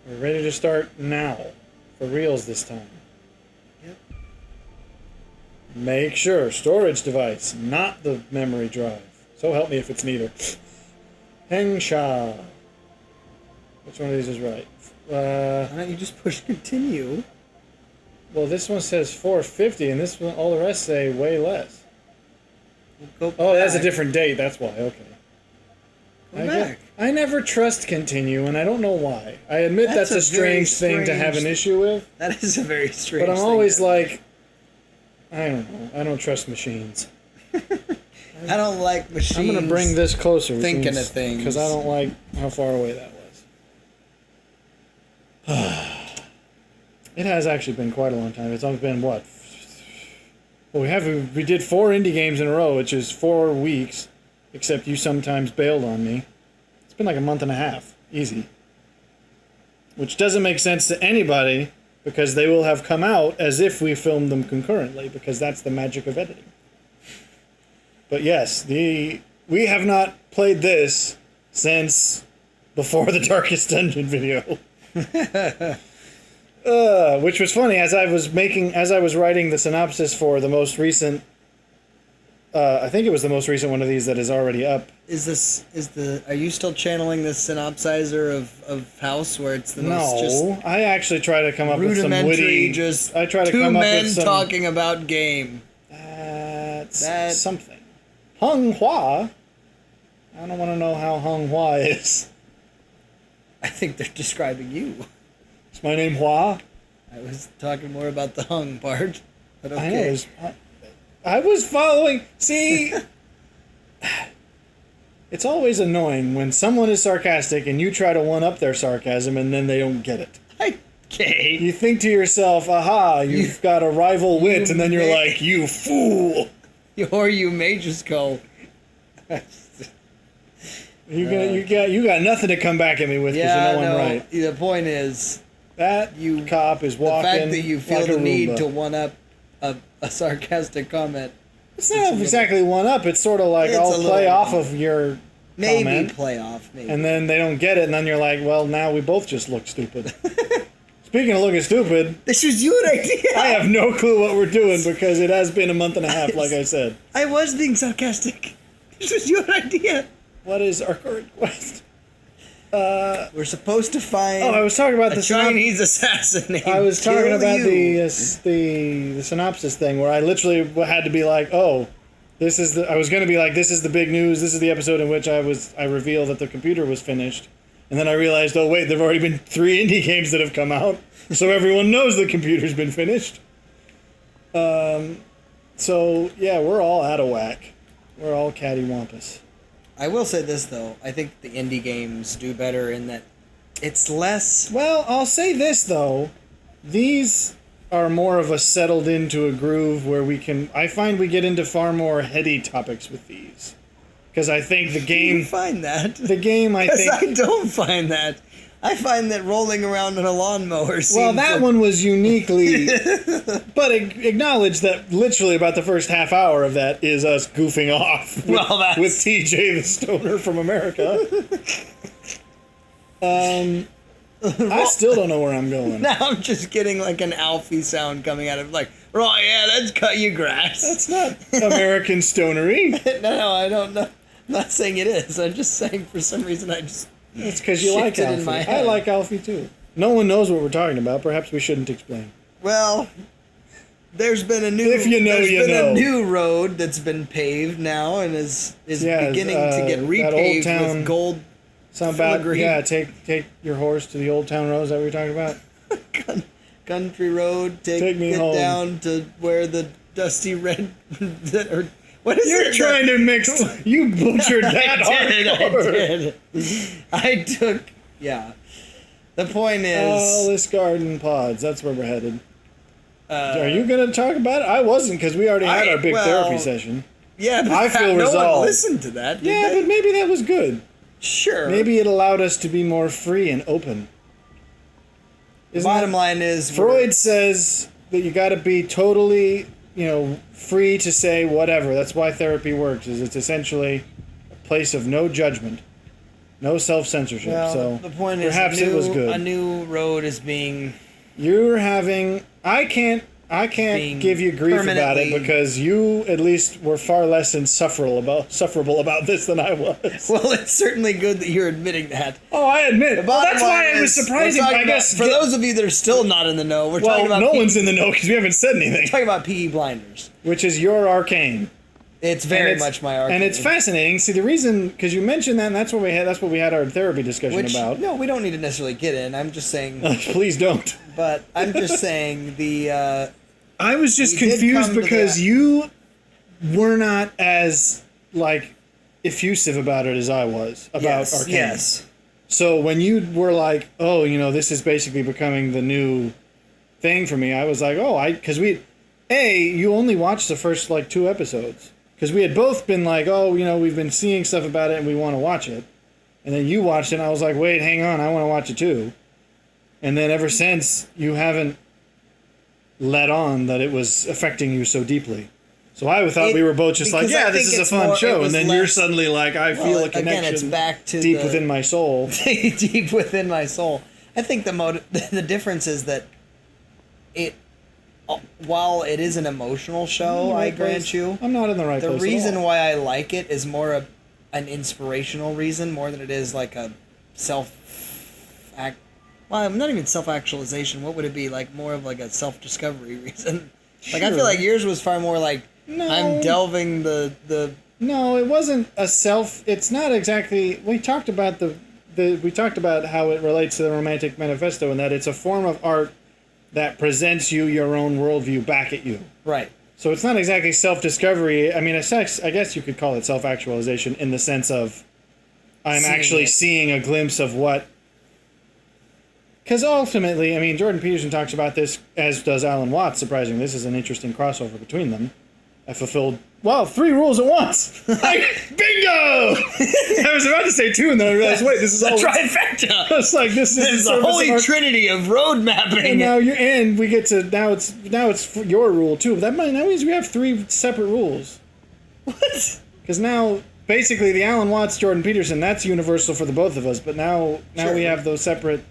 We're ready to start now. For reals this time. Yep. Make sure. Storage device, not the memory drive. So help me if it's neither. Hengsha. Which one of these is right? Why don't you just push continue? Well, this one says 450, and this one, all the rest say way less. We'll Oh, that's a different date. That's why. Okay. Go back. I never trust continue, and I don't know why. I admit that's a strange thing to have an issue with. That is a very strange But I'm thing always like, I don't know. I don't trust machines. I don't like machines. I'm going to bring this closer. Thinking of things. Because I don't like how far away that was. It has actually been quite a long time. It's only been, what? Well, we did 4 indie games in a row, which is 4 weeks. Except you sometimes bailed on me. It's been like a month and a half. Easy. Which doesn't make sense to anybody, because they will have come out as if we filmed them concurrently, because that's the magic of editing. But yes, we have not played this since before the Darkest Dungeon video. Which was funny, as I was writing the synopsis for the most recent, I think it was the most recent one of these that is already up. Are you still channeling the synopsizer of House, where it's the most just No, I actually try to come up with some witty, just I try to two come up men with some, talking about game. That's something. Hung Hua? I don't want to know how Hung Hua is. I think they're describing you. Is my name Hua? I was talking more about the hung part, but okay. I was following. See, it's always annoying when someone is sarcastic and you try to one-up their sarcasm and then they don't get it. Okay. You think to yourself, aha, you've got a rival wit, and then you're like, you fool. Or you may just go. You got nothing to come back at me with because you know I'm right. The point is that cop is walking. The fact that you feel like the a need Roomba. to one-up a sarcastic comment. It's not exactly one-up. It's sort of like I'll play off of your comment. Maybe. And then they don't get it, and then you're like, well, now we both just look stupid. Speaking of looking stupid... This was your idea! I have no clue what we're doing because it has been a month and a half, like I said. I was being sarcastic. This was your idea. What is our current quest? We're supposed to find I was talking about the Chinese assassin. I was talking about the synopsis thing where I literally had to be like, I was going to be like, this is the big news. This is the episode in which I reveal that the computer was finished. And then I realized, oh wait, there've already been 3 indie games that have come out, so everyone knows the computer's been finished. So yeah, we're all out of whack. We're all cattywampus. I will say this though, I think the indie games do better in that it's less... Well, I'll say this though, these are more of a settled into a groove where I find we get into far more heady topics with these. Because I think the game... You find that? The game, I think... I don't find that. I find that rolling around in a lawnmower seems... Well, that one was uniquely... But acknowledge that literally about the first half hour of that is us goofing off with TJ the Stoner from America. I still don't know where I'm going. Now I'm just getting like an Alfie sound coming out of like, right, yeah, let's cut your grass. That's not American stonery. No, I don't know. I'm not saying it is. I'm just saying for some reason I just... It's because you like Alfie. In my head. I like Alfie too. No one knows what we're talking about. Perhaps we shouldn't explain. Well, there's been a new... If you know, you know. a new road that's been paved now and is beginning to get repaved with gold filigree. Yeah, take your horse to the Old Town Road. Is that what you're talking about? Country road. Take me it home. Down to where the dusty red... What is You're trying to mix... You butchered that I did. I took... Yeah. The point is... Alice Garden Pods. That's where we're headed. Are you going to talk about it? I wasn't, because we already had our big therapy session. Yeah, but I feel resolved. No one listened to that, Yeah, but maybe that was good. Sure. Maybe it allowed us to be more free and open. Bottom line is... Freud says that you got to be totally... free to say whatever. That's why therapy works, is it's essentially a place of no judgment. No self-censorship. Well, so the point perhaps is, it was good. A new road is being. You're having. I can't give you grief about it because you at least were far less insufferable about this than I was. Well, it's certainly good that you're admitting that. Oh, I admit. Well, that's why it was surprising. I guess for those of you that are still not in the know, we're talking about. No one's in the know because we haven't said anything. We're talking about Peaky Blinders, which is your Arcane. It's very much my Arcane, and it's fascinating. See, the reason because you mentioned that, and that's what we had. That's what we had our therapy discussion about. No, we don't need to necessarily get in. I'm just saying. Please don't. But I'm just saying the. I was just confused because you were not as effusive about it as I was about Arcane. Yes. So when you were like, "Oh, this is basically becoming the new thing for me," I was like, "Oh, because you only watched the first 2 episodes because we had both been like, oh, we've been seeing stuff about it and we want to watch it, and then you watched it and I was like, wait, hang on, I want to watch it too, and then ever since you haven't let on that it was affecting you so deeply. So I thought we were both just like, yeah, this is a fun show. And then you're suddenly like, I feel a connection. Again, it's back to deep within my soul. Deep within my soul. I think the difference is that while it is an emotional show, I grant you. I'm not in the right place. The reason why I like it is more an inspirational reason more than it is like a well, not even self-actualization. What would it be? More of a self-discovery reason. Sure. I feel like yours was far more I'm delving the. No, it wasn't a self. It's not exactly. We talked about we talked about how it relates to the Romantic Manifesto and that it's a form of art that presents you your own worldview back at you. Right. So it's not exactly self-discovery. I mean, I guess you could call it self-actualization in the sense of I'm actually seeing a glimpse of what. Because ultimately, I mean, Jordan Peterson talks about this, as does Alan Watts, surprisingly. This is an interesting crossover between them. I fulfilled, 3 rules at once. Bingo! I was about to say 2, and then I realized, wait, this is all... trifecta! It's like, this is the holy trinity of road mapping. And we get to, now it's your rule, too. That means we have 3 separate rules. What? Because now, basically, the Alan Watts, Jordan Peterson, that's universal for the both of us, but now we have those separate...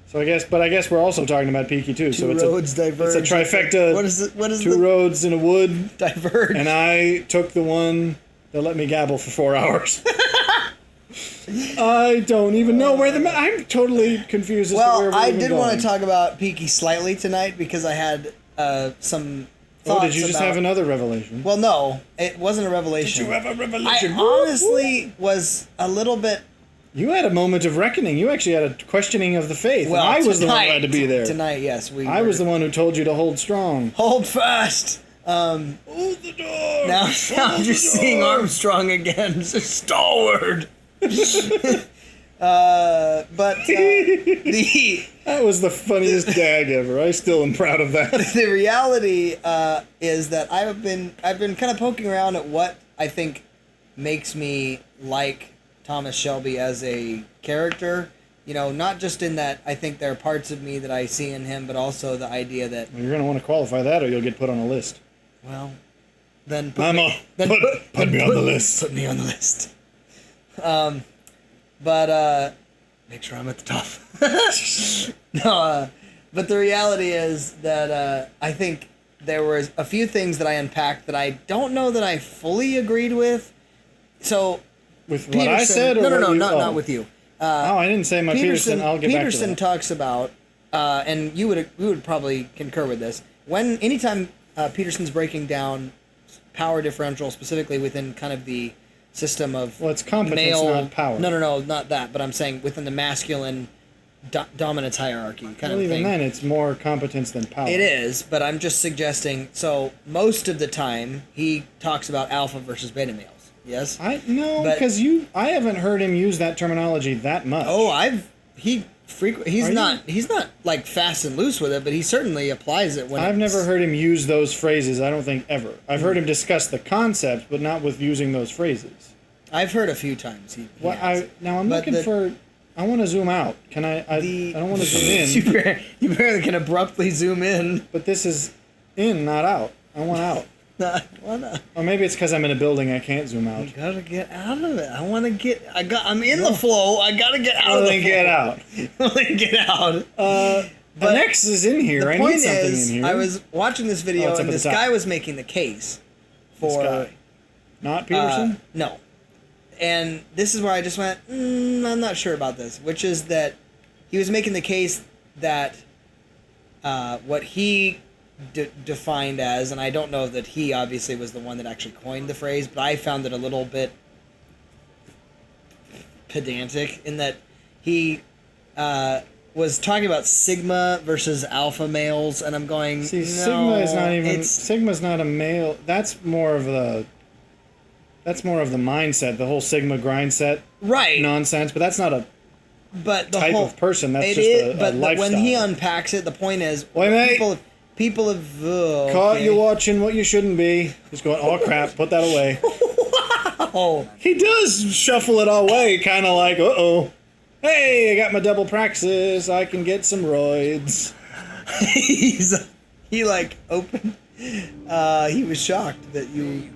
So I guess we're also talking about Peaky too. Two roads diverge. It's a trifecta. What is 2 roads in a wood diverge? And I took the one that let me gabble for 4 hours. I don't even know where I'm totally confused. I did want to talk about Peaky slightly tonight because I had some. Oh, did you just have another revelation? Well, no, it wasn't a revelation. Did you have a revelation? I honestly was a little bit. You had a moment of reckoning. You actually had a questioning of the faith. Well, and I was the one who had to be there. Tonight, yes. I was the one who told you to hold strong. Hold fast. Hold the door. Now I'm just seeing Armstrong again. Just stalwart. That was the funniest gag ever. I still am proud of that. The reality is that I've been kind of poking around at what I think makes me like Thomas Shelby as a character, not just in that I think there are parts of me that I see in him, but also the idea that... Well, you're going to want to qualify that or you'll get put on a list. Well, then... Put me on the list. Put me on the list. Make sure I'm at the top. No, but the reality is that I think there was a few things that I unpacked that I don't know that I fully agreed with. So... With what I said, or no, not with you. I didn't say my Peterson. I'll get back to that. Peterson talks about, and we would probably concur with this. Anytime Peterson's breaking down power differential, specifically within kind of the system of it's competence, male, not power. No, not that. But I'm saying within the masculine dominance hierarchy kind of thing. Even then, it's more competence than power. It is, but I'm just suggesting. So most of the time, he talks about alpha versus beta males. Yes. Because I haven't heard him use that terminology that much. Oh, he's not like fast and loose with it, but he certainly applies it when I've never heard him use those phrases. I don't think ever. I've heard him discuss the concept, but not with using those phrases. I've heard a few times. I'm looking for. I want to zoom out. Can I? I don't want to zoom in. You barely can abruptly zoom in. But this is in, not out. I want out. Or maybe it's because I'm in a building I can't zoom out. You gotta get out of it. I'm in the flow. I gotta get out of the flow. Get out. Get out. But an X is in here. I need something in here. I was watching this video and this guy was making the case for... This guy. Not Peterson? No. And this is where I just went, I'm not sure about this. Which is that he was making the case that what he defined as, and I don't know that he obviously was the one that actually coined the phrase, but I found it a little bit pedantic in that he was talking about Sigma versus alpha males, and I'm going, see, no, Sigma's not a male. That's more of the mindset, the whole Sigma grind set nonsense, but that's not a type of person. That's just a lifestyle. But when he unpacks it, the point is, people have caught you watching what you shouldn't be. He's going, oh crap, put that away. Wow. He does shuffle it all away, kind of like, uh-oh. Hey, I got my double praxis. I can get some roids. He opened. He was shocked that you.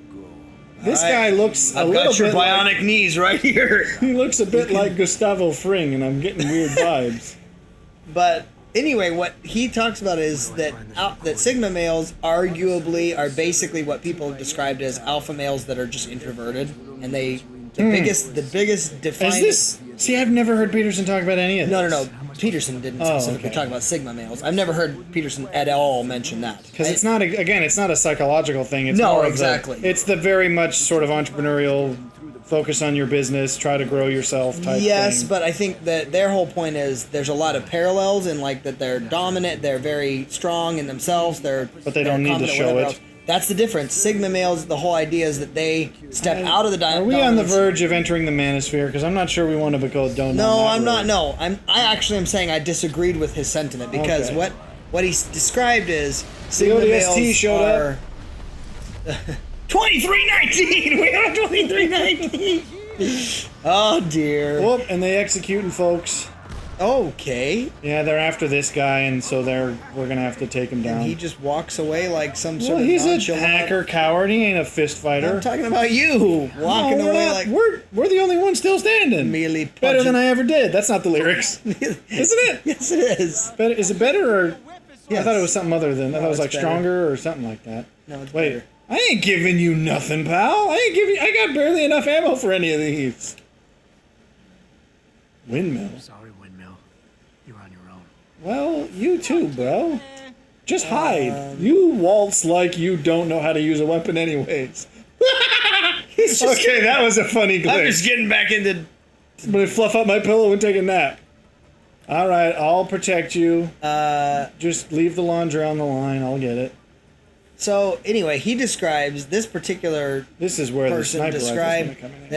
This guy looks a little bit. I've got your bionic knees right here. He looks a bit like Gustavo Fring, and I'm getting weird vibes. But anyway, what he talks about is that Sigma males arguably are basically what people have described as alpha males that are just introverted, and the biggest defining. Is this? See, I've never heard Peterson talk about any of this. No. Peterson didn't specifically talk about Sigma males. I've never heard Peterson at all mention that. Because it's not a psychological thing. It's more exactly. It's the very much sort of entrepreneurial, focus on your business, try to grow yourself type thing. Yes, but I think that their whole point is there's a lot of parallels in that they're dominant, they're very strong in themselves, but they don't need to show it. Else. That's the difference. Sigma males, the whole idea is that they step out of the dominance. Are we on the verge of entering the manosphere? Because I'm not sure we want to go down. No, I'm not. No, I actually am saying I disagreed with his sentiment because what he described is Sigma males showed are 2319. We are 2319. Oh dear. Whoop! And they executing folks. Okay. Yeah, they're after this guy, and so we're gonna have to take him down. And he just walks away like some sort of he's nonchalant. A hacker coward. He ain't a fist fighter. I'm talking about you walking away like we're the only one still standing. Merely better than I ever did. That's not the lyrics, isn't it? Yes, it is. Is it better or? Yes. I thought it was something other than. I thought it was like stronger or something like that. No, it's Wait, better. I ain't giving you nothing, pal. I got barely enough ammo for any of these. Windmill. Sorry, Windmill. You're on your own. Well, you too, bro. Just hide. You waltz like you don't know how to use a weapon anyways. Okay, that was a funny glitch. I'm just getting back into... I'm gonna fluff up my pillow and take a nap. Alright, I'll protect you. Just leave the laundry on the line. I'll get it. So, anyway, he describes this particular This is where person the sniper rifle's described gonna come in.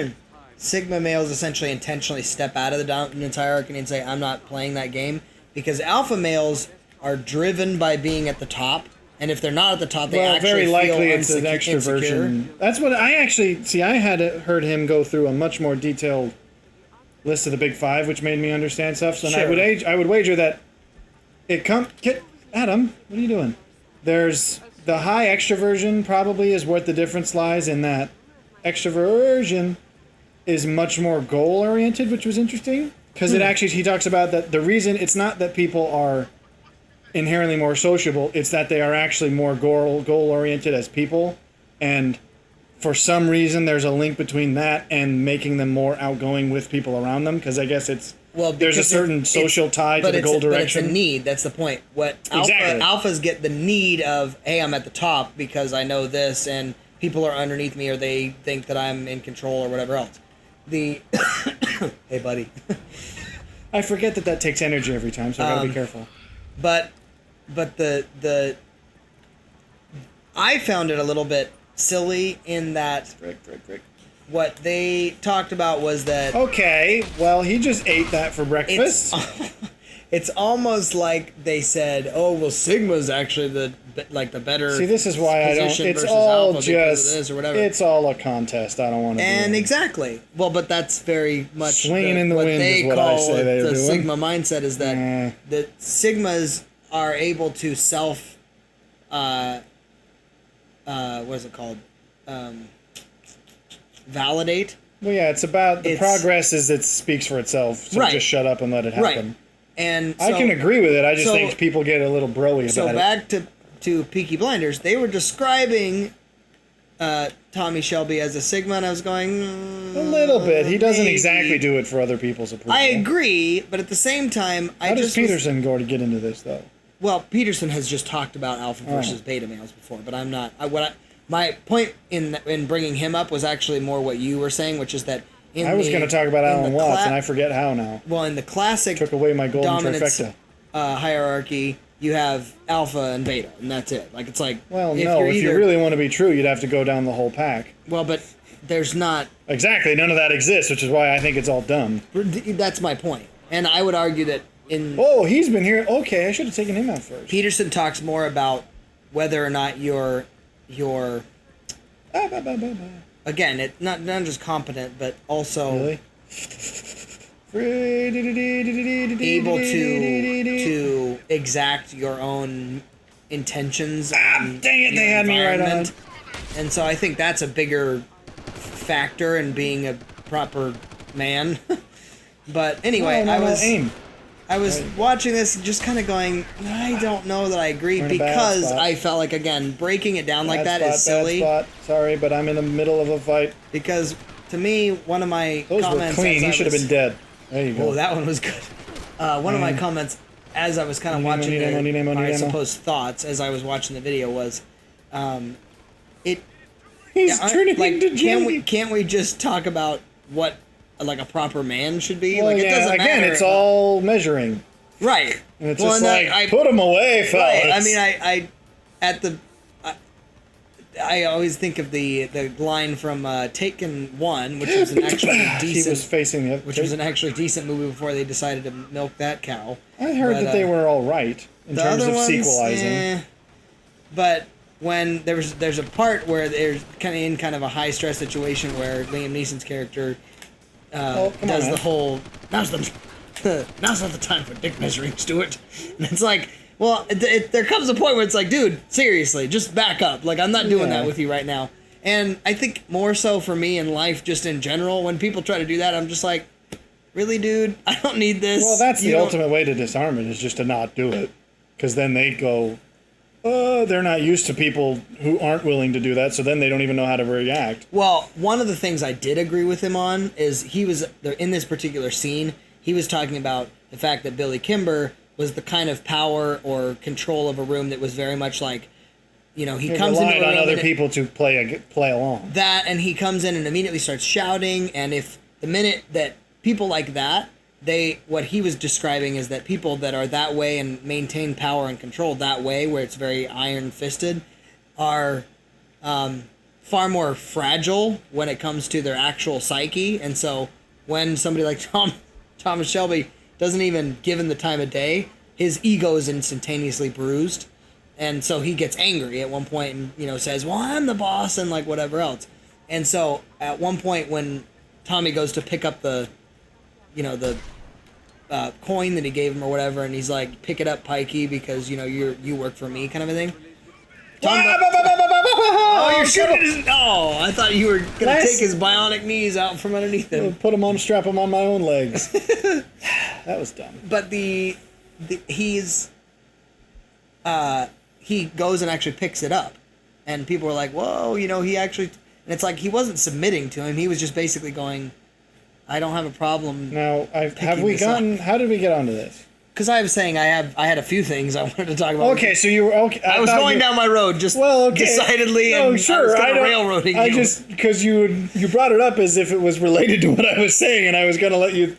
that Sigma males essentially intentionally step out of the dominance hierarchy and say, I'm not playing that game. Because alpha males are driven by being at the top. And if they're not at the top, they actually very likely feel it's an extroversion. That's what I actually... See, I had heard him go through a much more detailed list of the big five, which made me understand stuff. So Sure. I would wager that Adam, what are you doing? There's the high extroversion probably is what the difference lies in that extroversion is much more goal oriented, which was interesting because he talks about that the reason it's not that people are inherently more sociable, it's that they are actually more goal oriented as people, and for some reason there's a link between that and making them more outgoing with people around them because I guess there's a certain social tie to the goal direction. But it's a need. That's the point. Alphas get the need of, hey, I'm at the top because I know this, and people are underneath me, or they think that I'm in control, or whatever else. Hey, buddy. I forget that takes energy every time, so I gotta be careful. But I found it a little bit silly in that. Frick. What they talked about was that... Okay, well, he just ate that for breakfast. It's almost like they said, oh, well, Sigma's actually the better... See, this is why I don't... It's all just... Or whatever. It's all a contest. I don't want to And exactly. Well, but that's very much... Swinging in the wind is what I say they're doing. The Sigma mindset is that the Sigmas are able to what is it called? Validate. Well, yeah, it's about the progress is it speaks for itself. So Right. just shut up and let it happen. Right. And so, I can agree with it. I just so- think people get a little broy about So it. back to Peaky Blinders, they were describing Tommy Shelby as a Sigma, and I was going... A little bit. He doesn't maybe. exactly do it for other people's approval. I agree, but at the same time, How does Peterson go to get into this, though? Well, Peterson has just talked about alpha versus beta males before, but I'm not... my point in bringing him up was actually more what you were saying, which is that I was going to talk about Alan Watts, and I forget how now. Well, in the classic Took away my golden dominance trifecta. Hierarchy, you have alpha and beta, and that's it. Like, it's like... Well, if you really want to be true, you'd have to go down the whole pack. Well, but there's not... Exactly, none of that exists, which is why I think it's all dumb. That's my point. And I would argue that in... Oh, he's been here. Okay, I should have taken him out first. Peterson talks more about whether or not you're again, it not just competent, but also Really? able to exact your own intentions. Dang it, they had me right on. And so I think that's a bigger factor in being a proper man. But anyway, I was watching this just kind of going, I don't know that I agree, because I felt like, again, breaking it down like that is silly. Bad spot. Sorry, but I'm in the middle of a fight. Because to me, one of my Those comments... were clean. He should have been dead. There you go. Oh, that one was good. One of my comments as I was kind of watching I suppose thoughts as I was watching the video was, He's turning into Jimmy. Can't we just talk about what like a proper man should be? Well, like it doesn't again, matter. It's all measuring. Right. And it's just like, put him away, fellas. Right. I mean, I always think of the line from Taken 1, which was an actually decent. He was facing it. Which was an actually decent movie before they decided to milk that cow. I heard that they were all right in terms of sequelizing. But when there's a part where there's kind of a high stress situation where Liam Neeson's character does the whole now's not the time for dick measuring, Stuart. And it's like, well, there comes a point where it's like, dude, seriously, just back up. Like, I'm not doing that with you right now. And I think more so for me in life, just in general, when people try to do that, I'm just like, really, dude? I don't need this. Well, that's the ultimate way to disarm it, is just to not do it. Because then they go, they're not used to people who aren't willing to do that, so then they don't even know how to react. Well, one of the things I did agree with him on is he was, in this particular scene, he was talking about the fact that Billy Kimber was the kind of power or control of a room that was very much like, he comes into a room on other people to play along. That, and he comes in and immediately starts shouting, and if the minute that people like that, what he was describing is that people that are that way and maintain power and control that way, where it's very iron-fisted, are far more fragile when it comes to their actual psyche. And so when somebody like Thomas Shelby doesn't even give him the time of day, his ego is instantaneously bruised. And so he gets angry at one point and, says, well, I'm the boss, and like whatever else. And so at one point when Tommy goes to pick up the coin that he gave him or whatever, and he's like, pick it up, Pikey, because, you work for me kind of a thing. Oh, you're shooting! Oh, I thought you were going to take his bionic knees out from underneath him. Strap him on my own legs. That was dumb. But he goes and actually picks it up, and people were like, whoa, he actually, and it's like he wasn't submitting to him, he was just basically going, I don't have a problem. Now, how did we get onto this? Because I was saying I had a few things I wanted to talk about. Okay, so you were okay. I was going down my road decidedly, and sure. I was railroading you. I just because you brought it up as if it was related to what I was saying, and I was going to let you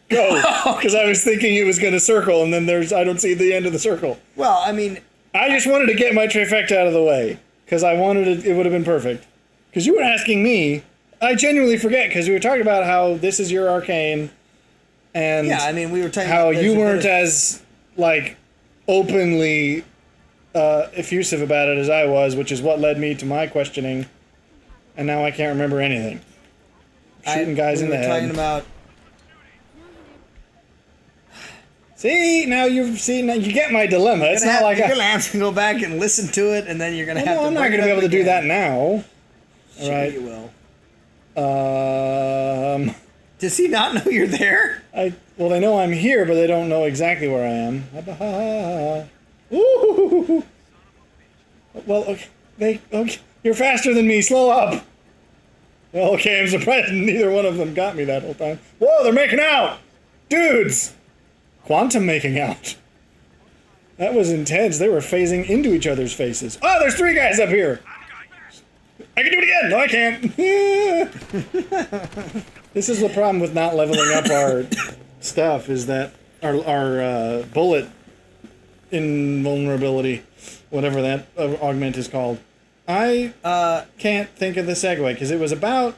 go because I was thinking it was going to circle, and then I don't see the end of the circle. Well, I mean, I just wanted to get my trifecta out of the way because I wanted it would have been perfect. Because you were asking me, I genuinely forget because we were talking about how this is your Arcane. And yeah, I mean, we were talking how about you weren't as openly effusive about it as I was, which is what led me to my questioning. And now I can't remember anything. Shooting guys in the head. We were talking about See, now you get my dilemma. It's not like you're gonna have to go back and listen to it, and then you're gonna have to. I'm not gonna be able to do that now. All sure right. You will. Does he not know you're there? Well, they know I'm here, but they don't know exactly where I am. Ooh. Well, okay, you're faster than me. Slow up. Well, okay, I'm surprised neither one of them got me that whole time. Whoa, they're making out! Dudes! Quantum making out. That was intense. They were phasing into each other's faces. Oh, there's 3 guys up here! I can do it again! No, I can't! This is the problem with not leveling up our stuff, is that our bullet invulnerability, whatever that augment is called. I can't think of the segue, because it was about...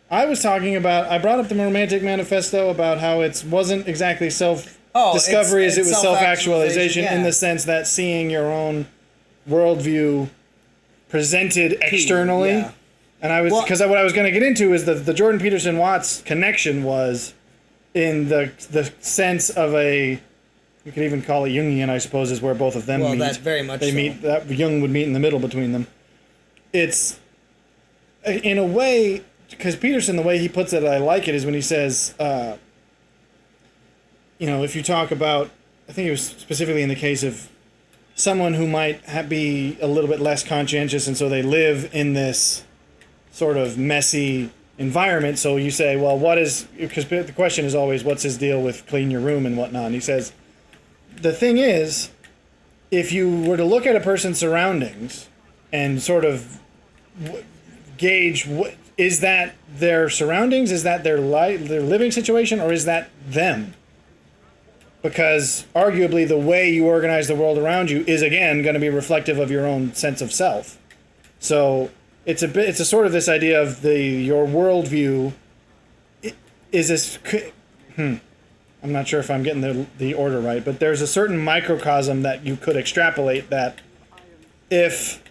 I brought up the Romantic Manifesto about how it wasn't exactly self-discovery as it was self-actualization, in the sense that seeing your own worldview presented externally. Yeah. And what I was going to get into is the Jordan Peterson Watts connection was in the sense of you could even call it Jungian, I suppose, is where both of them meet. Well, that's very much so. Meet, that Jung would meet in the middle between them. It's, in a way, because Peterson, the way he puts it, I like it, is when he says, if you talk about, I think it was specifically in the case of someone who might be a little bit less conscientious, and so they live in this sort of messy environment. So you say, well, because the question is always, what's his deal with clean your room and whatnot? And he says, the thing is, if you were to look at a person's surroundings and sort of gauge, is that their surroundings, is that their living situation, or is that them? Because arguably the way you organize the world around you is, again, going to be reflective of your own sense of self. So it's a sort of this idea of your worldview is this. I'm not sure if I'm getting the order right, but there's a certain microcosm that you could extrapolate that if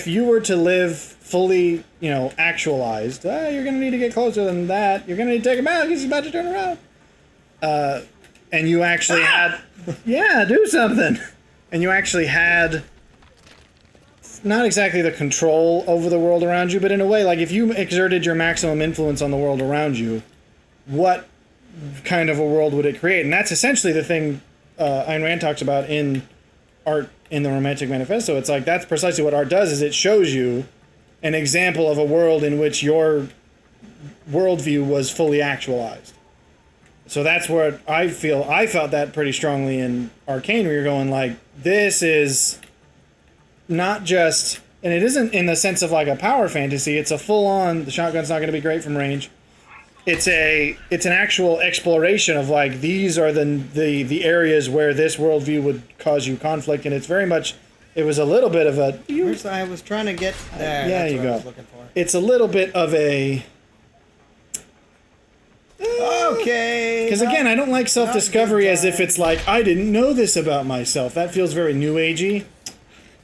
you were to live fully, actualized, you're going to need to get closer than that. You're going to need to take him out because he's about to turn around. And you actually had, do something. And you actually had not exactly the control over the world around you, but in a way, like if you exerted your maximum influence on the world around you, what kind of a world would it create? And that's essentially the thing Ayn Rand talks about in art in the Romantic Manifesto. It's like that's precisely what art does, is it shows you an example of a world in which your worldview was fully actualized. So that's where I felt that pretty strongly in Arcane, where you're going like, this is not just, and it isn't in the sense of like a power fantasy, it's a full-on, the shotgun's not going to be great from range. It's an actual exploration of like, these are the areas where this worldview would cause you conflict, and it's very much, it was a little bit of a... I was trying to get there. Yeah, you go. I was looking for. It's a little bit of a... Okay. Because again, I don't like self-discovery as if it's like, I didn't know this about myself. That feels very new agey.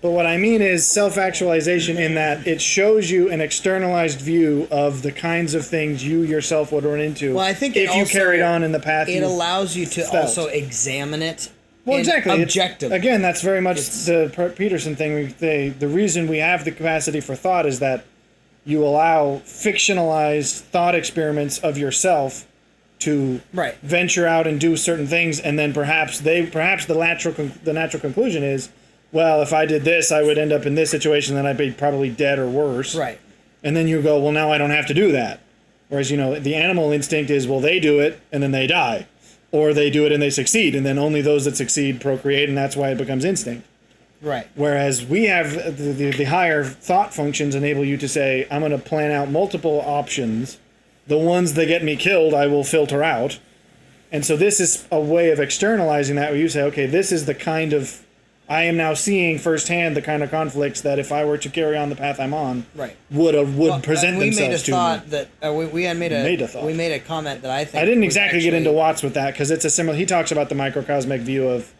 But what I mean is self-actualization in that it shows you an externalized view of the kinds of things you yourself would run into. Well, I think if you carried on in the path it allows you to also examine it. Well, exactly. Objectively. Again, that's very much the Peterson thing. The reason we have the capacity for thought is that you allow fictionalized thought experiments of yourself to venture out and do certain things, and then perhaps the natural conclusion is, well, if I did this, I would end up in this situation, then I'd be probably dead or worse. Right. And then you go, well, now I don't have to do that. Whereas, the animal instinct is, well, they do it, and then they die. Or they do it and they succeed, and then only those that succeed procreate, and that's why it becomes instinct. Right. Whereas we have the higher thought functions enable you to say, I'm going to plan out multiple options. The ones that get me killed, I will filter out. And so this is a way of externalizing that, where you say, okay, this is the kind of... I am now seeing firsthand the kind of conflicts that if I were to carry on the path I'm on, would present themselves to me. We made a comment that I think I didn't exactly get into Watts with that, because it's a similar. He talks about the microcosmic view of,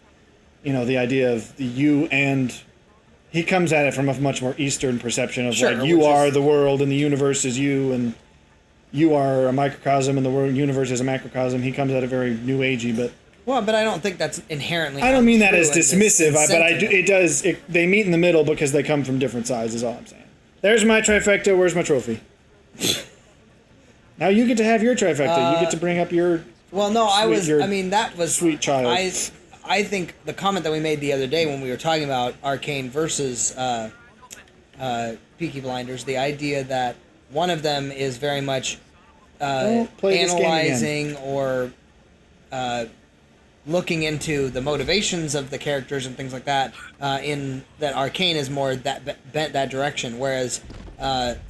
the idea of the you, and he comes at it from a much more Eastern perception of you are the world and the universe is you, and you are a microcosm and the world universe is a macrocosm. He comes at it very new agey, but Well, but I don't think that's inherently. I don't mean that as untrue in this dismissive. But I do. sentiment. It does. They meet in the middle because they come from different sides. Is all I'm saying. There's my trifecta. Where's my trophy? Now you get to have your trifecta. You get to bring up your. Well, no, your I mean, that was sweet child. I think the comment that we made the other day when we were talking about Arcane versus Peaky Blinders, the idea that one of them is very much Don't play this game again. analyzing or looking into the motivations of the characters and things like that. In that Arcane is more bent that direction, whereas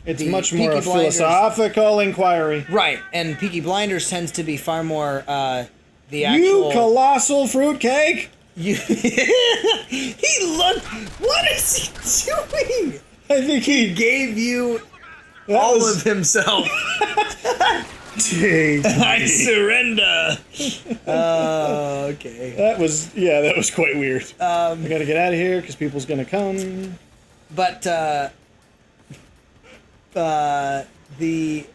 It's the much more Peaky a Blinders- philosophical inquiry. right? And Peaky Blinders tends to be far more the actual. You colossal fruitcake! You he looked. What is he doing? I think he Gave you that all was, of himself. Dang. I surrender. Oh, okay. That was quite weird. I gotta get out of here because people's gonna come. But the.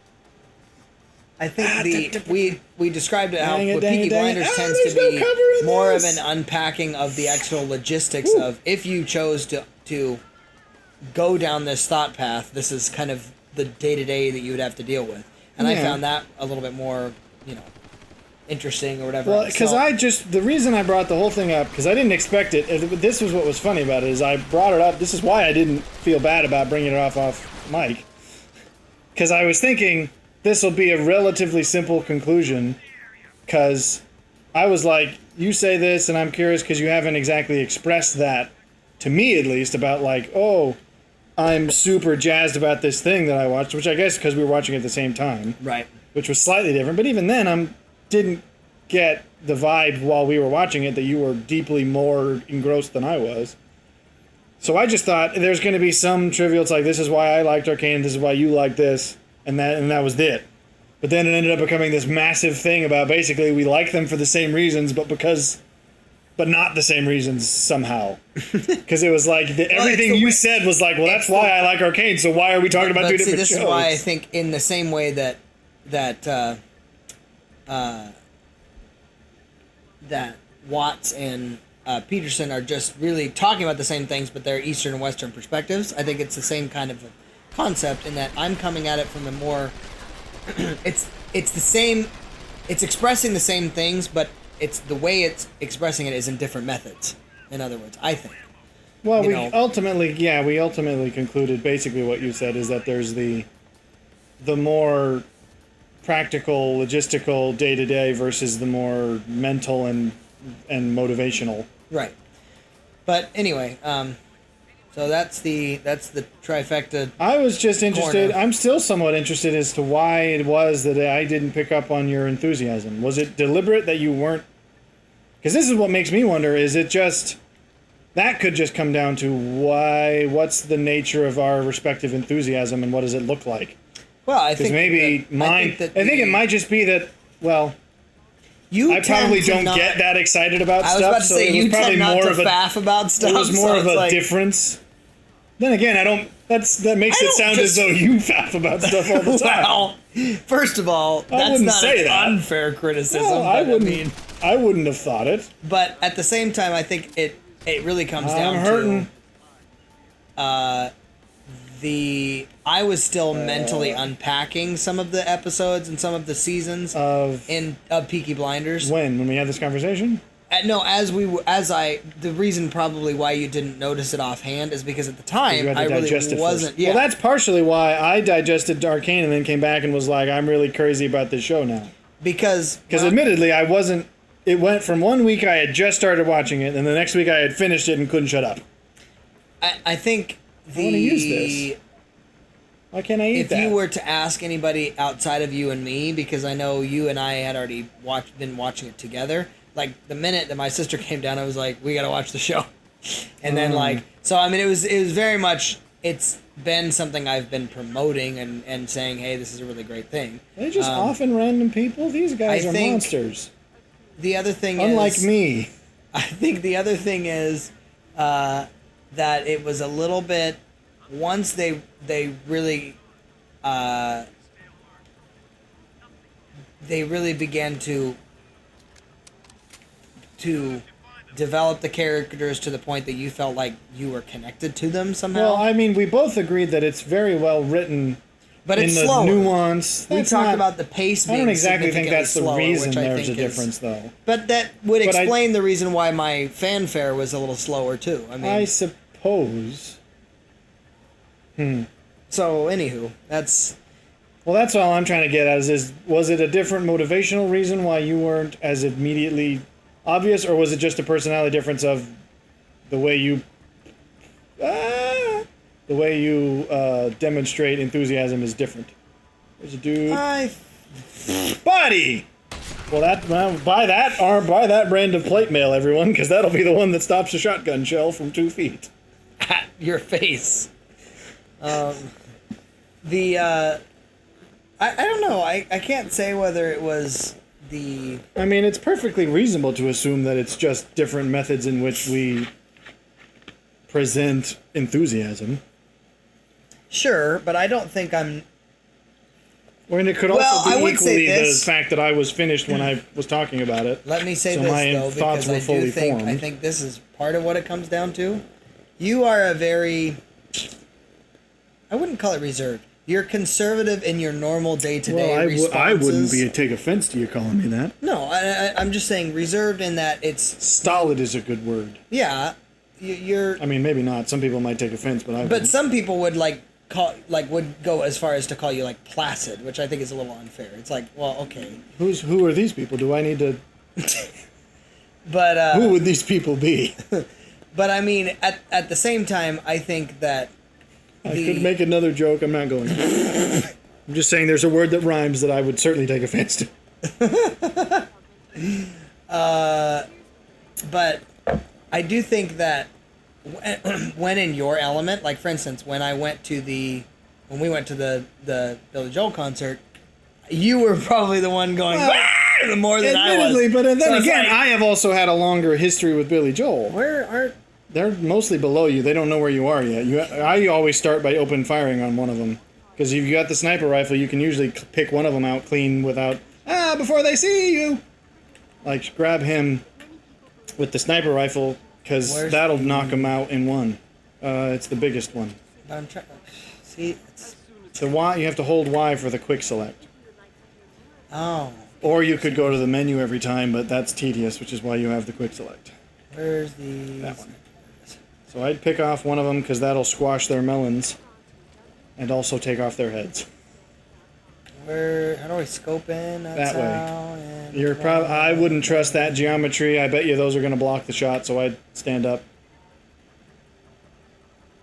I think we described it how Dang it, what dang Peaky it, dang it. Blinders Ah, tends there's to no be cover in more of this. an unpacking of the actual logistics of if you chose to go down this thought path, this is kind of the day-to-day that you would have to deal with. And I Yeah. found that a little bit more, interesting or whatever. Well, because So- the reason I brought the whole thing up, because I didn't expect it, this was what was funny about it, is I brought it up, this is why I didn't feel bad about bringing it off mic. Because I was thinking, this will be a relatively simple conclusion, because I was like, you say this, and I'm curious because you haven't exactly expressed that, to me at least, about like, oh, I'm super jazzed about this thing that I watched, which I guess because we were watching at the same time, right. which was slightly different. But even then, I didn't get the vibe while we were watching it that you were deeply more engrossed than I was. So I just thought there's going to be some trivial. It's like, this is why I liked Arcane. This is why you like this, and that was it. But then it ended up becoming this massive thing about basically we like them for the same reasons, but not the same reasons somehow. Because it was like everything you said was like, well, that's why I like Arcane. So why are we talking about two different this shows? is why I think in the same way that Watts and Peterson are just really talking about the same things, but they're Eastern and Western perspectives. I think it's the same kind of a concept in that I'm coming at it from a more. it's the same. It's expressing the same things, but it's the way it's expressing it is in different methods. In other words, I think. Well, you we know. ultimately concluded basically what you said is that there's the more practical, logistical day-to-day versus the more mental and motivational. Right. But anyway, so that's the trifecta. I was just interested. Corner. I'm still somewhat interested as to why it was that I didn't pick up on your enthusiasm. Was it deliberate that you weren't? Because this is what makes me wonder. Is it just that could just come down to what's the nature of our respective enthusiasm and what does it look like? Well, I Because think maybe that, mine. I think it might just be that. Well, You I tend probably to don't not- get that excited about I was stuff. about to so say it was you probably tend not more to of a. faff about stuff. It was more so of it's a like, difference. Then again, I don't. That makes I it don't sound just- as though you faff about stuff all the time. Well, first of all, that's wouldn't not say an that. unfair criticism. Well, but I wouldn't. mean, I wouldn't have thought it. but at the same time, I think it really comes down I'm hurting. to I was still mentally unpacking some of the episodes and some of the seasons Of of Peaky Blinders. when we had this conversation. No, the reason probably why you didn't notice it offhand is because at the You time had to I really digest it wasn't. first. Yeah, Well, that's partially why I digested Arcane and then came back and was like, I'm really crazy about this show now. because Admittedly, I wasn't. It went from 1 week I had just started watching it, and the next week I had finished it and couldn't shut up. I think I wanna use this. Why can't I eat if that? you were to ask anybody outside of you and me, because I know you and I had already been watching it together. Like the minute that my sister came down, I was like, "We gotta watch the show," and then so I mean, it was very much. It's been something I've been promoting and saying, "Hey, this is a really great thing." They're just often random people. These guys I are think- monsters. The other thing Unlike is, me. I think the other thing is that it was a little bit once they really they really began to develop the characters to the point that you felt like you were connected to them somehow. Well, I mean, we both agreed that it's very well written. But it's in the slower. nuance. We talked about the pace being I don't exactly think significantly that's the slower, reason which I there's a think difference, though. But that would But explain the reason why my fanfare was a little slower, too. I mean, I suppose. So, anywho, that's... Well, that's all I'm trying to get at is was it a different motivational reason why you weren't as immediately obvious, or was it just a personality difference of the way you... demonstrate enthusiasm is different. There's a dude. Buddy! Well, buy that brand of plate mail, everyone, because that'll be the one that stops a shotgun shell from 2 feet. At your face. I don't know. I can't say whether it was the... I mean, it's perfectly reasonable to assume that it's just different methods in which we present enthusiasm. Sure, but I don't think I'm... Or and it could also be equally the this. fact that I was finished when I was talking about it. Let me say So this, my though, thoughts because were I fully do think formed. I think this is part of what it comes down to. You are a very... I wouldn't call it reserved. You're conservative in your normal day-to-day responses. I wouldn't take offense to you calling me that. No, I'm just saying reserved in that it's... Stolid is a good word. Yeah, you're... I mean, maybe not. Some people might take offense, but I But wouldn't. some people would would go as far as to call you like placid, which I think is a little unfair. It's like, well, okay, Who are these people? Do I need to... but Who would these people be? but I mean, at the same time, I think that I could make another joke. I'm not going to. I'm just saying there's a word that rhymes that I would certainly take offense to. But I do think that when in your element, like for instance, when we went to the Billy Joel concert, you were probably the one going more than I was. Admittedly, but then So it's again, like- I have also had a longer history with Billy Joel. They're mostly below you. They don't know where you are yet. I always start by open firing on one of them. Because if you got the sniper rifle, you can usually pick one of them out clean without, before they see you. Like, grab him with the sniper rifle, because that'll knock him out in one. It's the biggest one. But I'm trying. See, it's... The Y, you have to hold Y for the quick select. Oh. Or you could go to the menu every time, but that's tedious, which is why you have the quick select. Where's the... That one. So I'd pick off one of them because that'll squash their melons, and also take off their heads. How do I scope in? That way. I wouldn't trust that geometry. I bet you those are going to block the shot, so I'd stand up.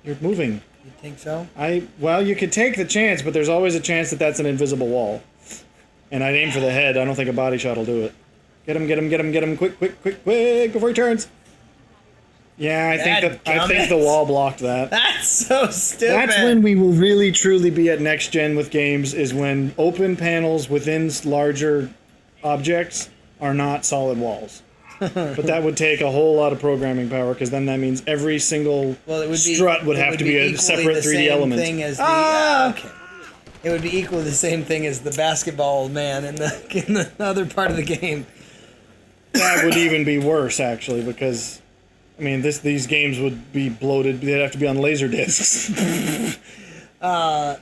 You're moving. You think so? Well, you could take the chance, but there's always a chance that that's an invisible wall. And I'd aim for the head. I don't think a body shot will do it. Get him, quick, before he turns. Yeah, I think the wall blocked that. That's so stupid. That's when we will really truly be at next gen with games, is when open panels within larger objects are not solid walls. But that would take a whole lot of programming power, because then that means every single strut would have to be a separate 3D element. Okay. It would be equally the same thing as the basketball man in the other part of the game. That would even be worse, actually, because... I mean, these games would be bloated. They'd have to be on laser discs. What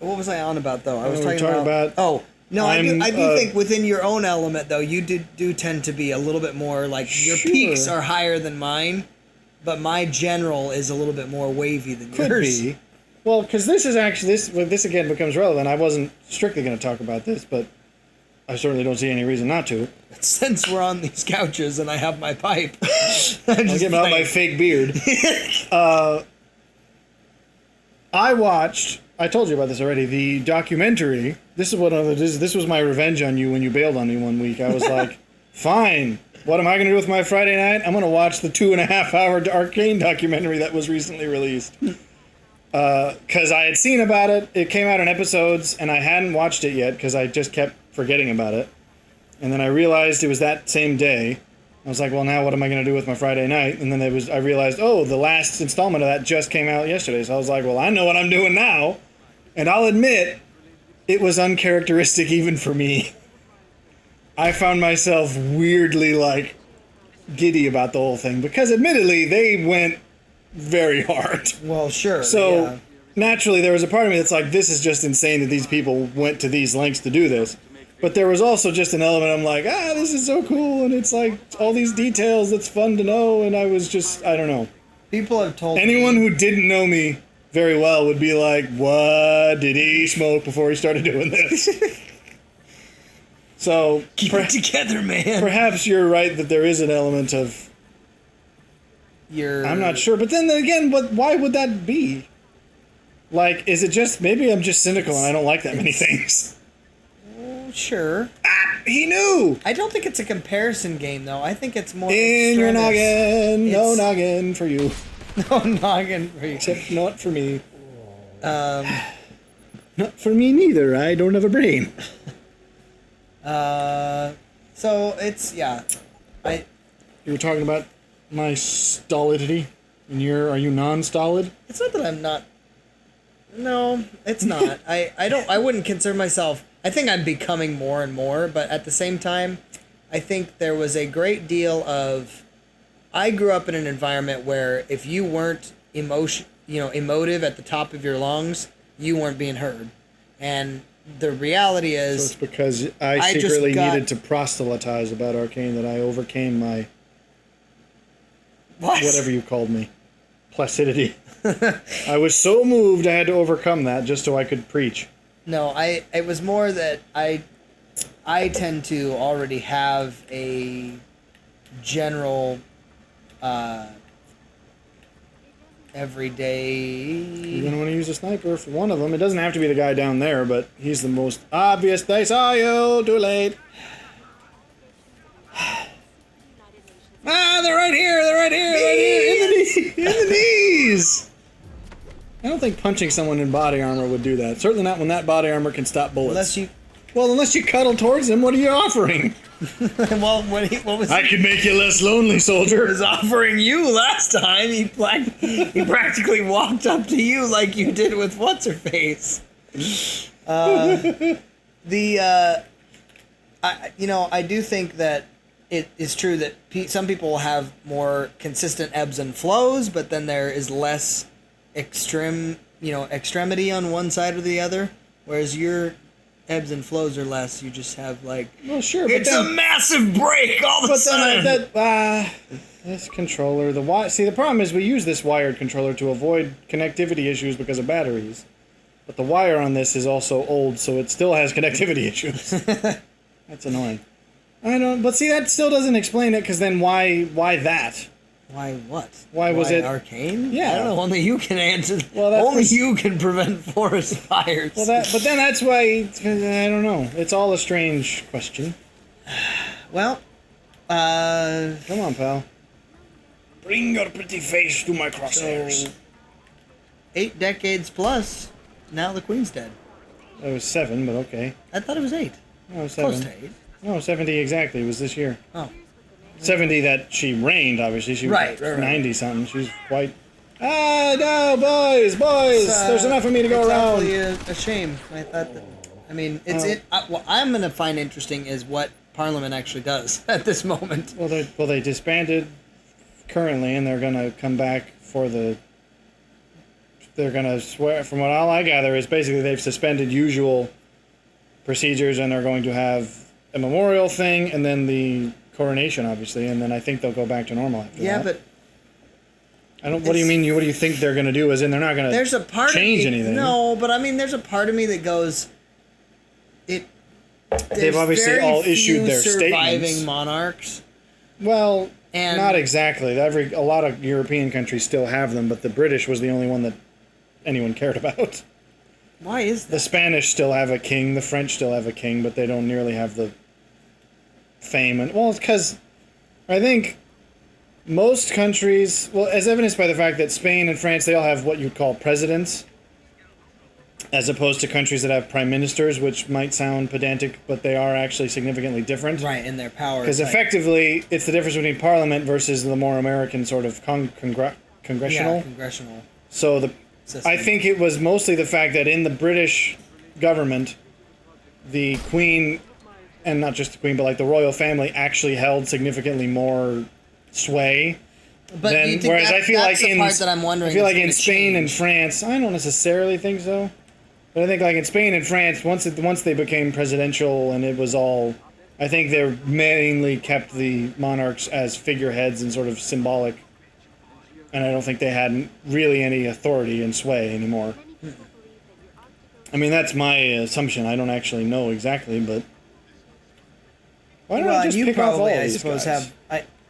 was I on about, though? I was talking talking about... Oh, no, I do think within your own element, though, you do tend to be a little bit more, like, your peaks are higher than mine, but my general is a little bit more wavy than yours. Could be. Well, because this is actually... This again becomes relevant. I wasn't strictly going to talk about this, but... I certainly don't see any reason not to. Since we're on these couches and I have my pipe, I'll get out my fake beard. I told you about this already, the documentary. This was my revenge on you when you bailed on me one week. I was like, fine, what am I going to do with my Friday night? I'm going to watch the 2.5-hour Arcane documentary that was recently released. Because I had seen about it. It came out in episodes, and I hadn't watched it yet because I just kept forgetting about it. And then I realized it was that same day. I was like, well, now what am I going to do with my Friday night? And then I realized, the last installment of that just came out yesterday. So I was like, well, I know what I'm doing now. And I'll admit, it was uncharacteristic even for me. I found myself weirdly, like, giddy about the whole thing, because admittedly, they went very hard. Well, sure. So, yeah. naturally, there was a part of me that's like, this is just insane that these people went to these lengths to do this. But there was also just an element I'm like, this is so cool, and it's like all these details that's fun to know, and I was just, I don't know. People have told Anyone me... who didn't know me very well would be like, what did he smoke before he started doing this? So, Keep it together, man. Perhaps you're right that there is an element of... I'm not sure, but then again, why would that be? Like, is it just... Maybe I'm just cynical and I don't like that many things. Sure. He knew! I don't think it's a comparison game, though. I think it's more... In your noggin! No It's- noggin for you. No noggin for you. Except not for me. Um, Not for me neither. I don't have a brain. so it's, yeah. You were talking about my stolidity, and are you non-stolid? It's not that I'm not... No, it's not. I wouldn't consider myself... I think I'm becoming more and more, but at the same time, I think there was a great deal of... I grew up in an environment where if you weren't emotive at the top of your lungs, you weren't being heard. And the reality So is... it's because I just secretly got- needed to proselytize about Arcane that I overcame my... What? whatever you called me. Placidity. I was so moved I had to overcome that just so I could preach. No, it was more that I tend to already have a general everyday... You're going to want to use a sniper for one of them. It doesn't have to be the guy down there, but he's the most obvious. They saw you. Too late. They're right here. They're right here. Right here. In the knees. I don't think punching someone in body armor would do that. Certainly not when that body armor can stop bullets. Unless you cuddle towards him, what are you offering? Well, what was I could make you less lonely, soldier. was offering you last time? He practically walked up to you like you did with what's her face. I do think that it is true that some people will have more consistent ebbs and flows, but then there is less extremity on one side or the other, whereas your ebbs and flows are less. You just have like, Well, sure, but it's a massive break all of a sudden. This controller, the problem is we use this wired controller to avoid connectivity issues because of batteries. But the wire on this is also old, so it still has connectivity issues. That's annoying. But see, that still doesn't explain it, because then why that? Why what? Why was it Arcane? Yeah. I don't know. Only you can answer. Well, only you can prevent forest fires. But then that's why, I don't know. It's all a strange question. Well, Come on, pal. Bring your pretty face to my crosshairs. so 8 decades plus. Now the queen's dead. It was 7, but okay. I thought it was 8. No, 7. Close to 8. No, 70 exactly. It was this year. Oh. 70 that she reigned, obviously. She was Right. 90-something. She's quite... no, boys! There's enough of me to go it's around. Actually a shame. I thought that... I mean, what I'm going to find interesting is what Parliament actually does at this moment. Well, they disbanded currently, and they're going to come back for the... They're going to swear... From what all I gather is basically they've suspended usual procedures, and they're going to have a memorial thing, and then the coronation, obviously, and then I think they'll go back to normal after that. Yeah, but... What do you mean? What do you think they're going to do? As in, they're not going There's a to part change of me, anything. No, but I mean, there's a part of me that goes... They've obviously all issued their surviving statements. monarchs. Well, And- not exactly. A lot of European countries still have them, but the British was the only one that anyone cared about. Why is that? The Spanish still have a king. The French still have a king, but they don't nearly have the fame. And it's because I think most countries, as evidenced by the fact that Spain and France, they all have what you'd call presidents, as opposed to countries that have prime ministers, which might sound pedantic, but they are actually significantly different. Right, in their power. Because effectively, it's the difference between parliament versus the more American sort of congressional. Yeah, congressional. So system. I think it was mostly the fact that in the British government, the Queen, and not just the Queen, but like the royal family actually held significantly more sway. But than, you think whereas I feel that's like the part that I'm wondering I feel is like in gonna Spain and change. France, I don't necessarily think so. But I think like in Spain and France, once they became presidential and it was all, I think they mainly kept the monarchs as figureheads and sort of symbolic. And I don't think they had really any authority and sway anymore. I mean, that's my assumption. I don't actually know exactly, but why don't I just you pick off all probably, of I these suppose, guys?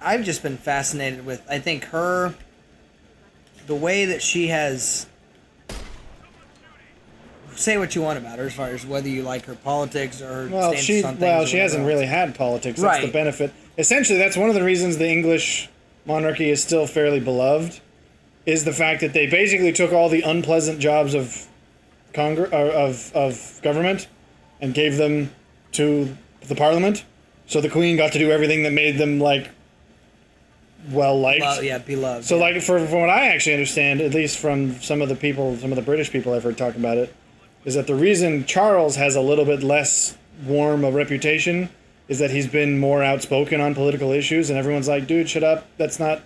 I've just been fascinated with, I think the way that she has, say what you want about her as far as whether you like her politics or her stance on things. She hasn't really had politics. That's the Right. benefit. Essentially, that's one of the reasons the English monarchy is still fairly beloved, is the fact that they basically took all the unpleasant jobs of of government and gave them to the Parliament. So the Queen got to do everything that made them like well liked. Beloved. So, yeah. like, from what I actually understand, at least from some of the British people I've heard talk about it, is that the reason Charles has a little bit less warm a reputation is that he's been more outspoken on political issues, and everyone's like, dude, shut up. That's not...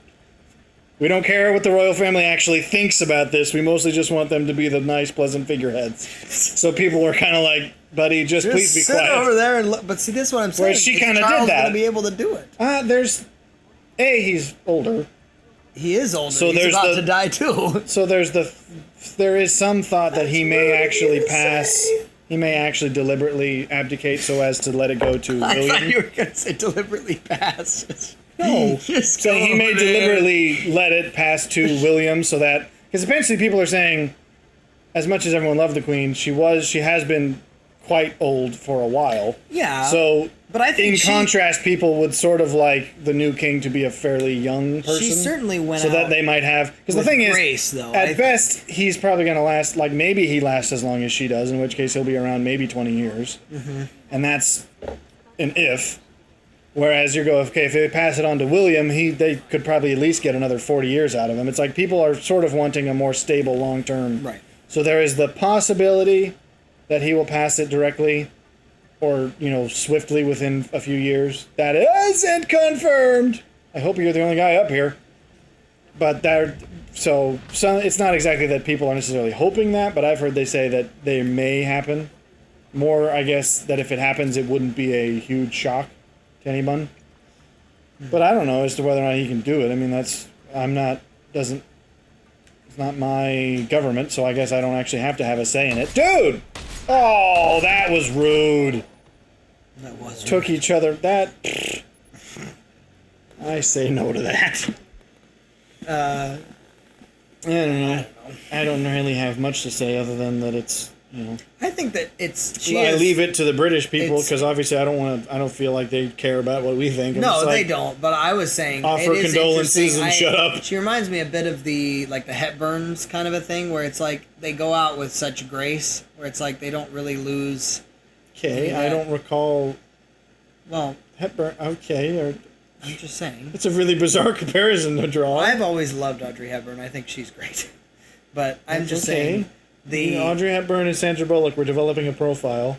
We don't care what the royal family actually thinks about this. We mostly just want them to be the nice, pleasant figureheads. So people were kind of like, buddy, just please be sit quiet. over there and look. But see, this is what I'm saying. Whereas she is kinda did Charles that. Gonna be able to do it. He's older. He is older. So He's there's about the- to die too. So there is some thought that he may actually pass. He may actually deliberately abdicate so as to let it go to I thought William. you were gonna say deliberately pass. No, Just so go he may over there. deliberately let it pass to William so that, because eventually people are saying, as much as everyone loved the Queen, she has been quite old for a while. Yeah. So, but I think in contrast, people would sort of like the new king to be a fairly young person. she certainly went so out that they might have, because the with thing is, grace, though. at best, he's probably going to last, like maybe he lasts as long as she does, in which case he'll be around maybe 20 years. Mm-hmm. And that's an if. Whereas you go, okay, if they pass it on to William, they could probably at least get another 40 years out of him. It's like people are sort of wanting a more stable long-term. Right. So there is the possibility that he will pass it directly or, swiftly within a few years. That isn't confirmed. I hope you're the only guy up here. But so it's not exactly that people are necessarily hoping that, but I've heard they say that they may happen. More, I guess, that if it happens, it wouldn't be a huge shock to anyone. But I don't know as to whether or not he can do it. I mean, it's not my government, so I guess I don't actually have to have a say in it. Dude! Oh, that was rude. That was Took each other. I say no to that. I don't know. I don't really have much to say other than that it's, I think that I leave it to the British people because obviously I don't feel like they care about what we think. No, they don't. But I was saying, offer it is condolences interesting. and shut up. She reminds me a bit of the Hepburns kind of a thing, where it's like they go out with such grace, where it's like they don't really lose. Okay, Yeah. I don't recall Well, Hepburn. Okay, I'm just saying. it's a really bizarre comparison to draw. I've always loved Audrey Hepburn. I think she's great. But I'm That's just okay. saying Audrey Hepburn and Sandra Bullock were developing a profile.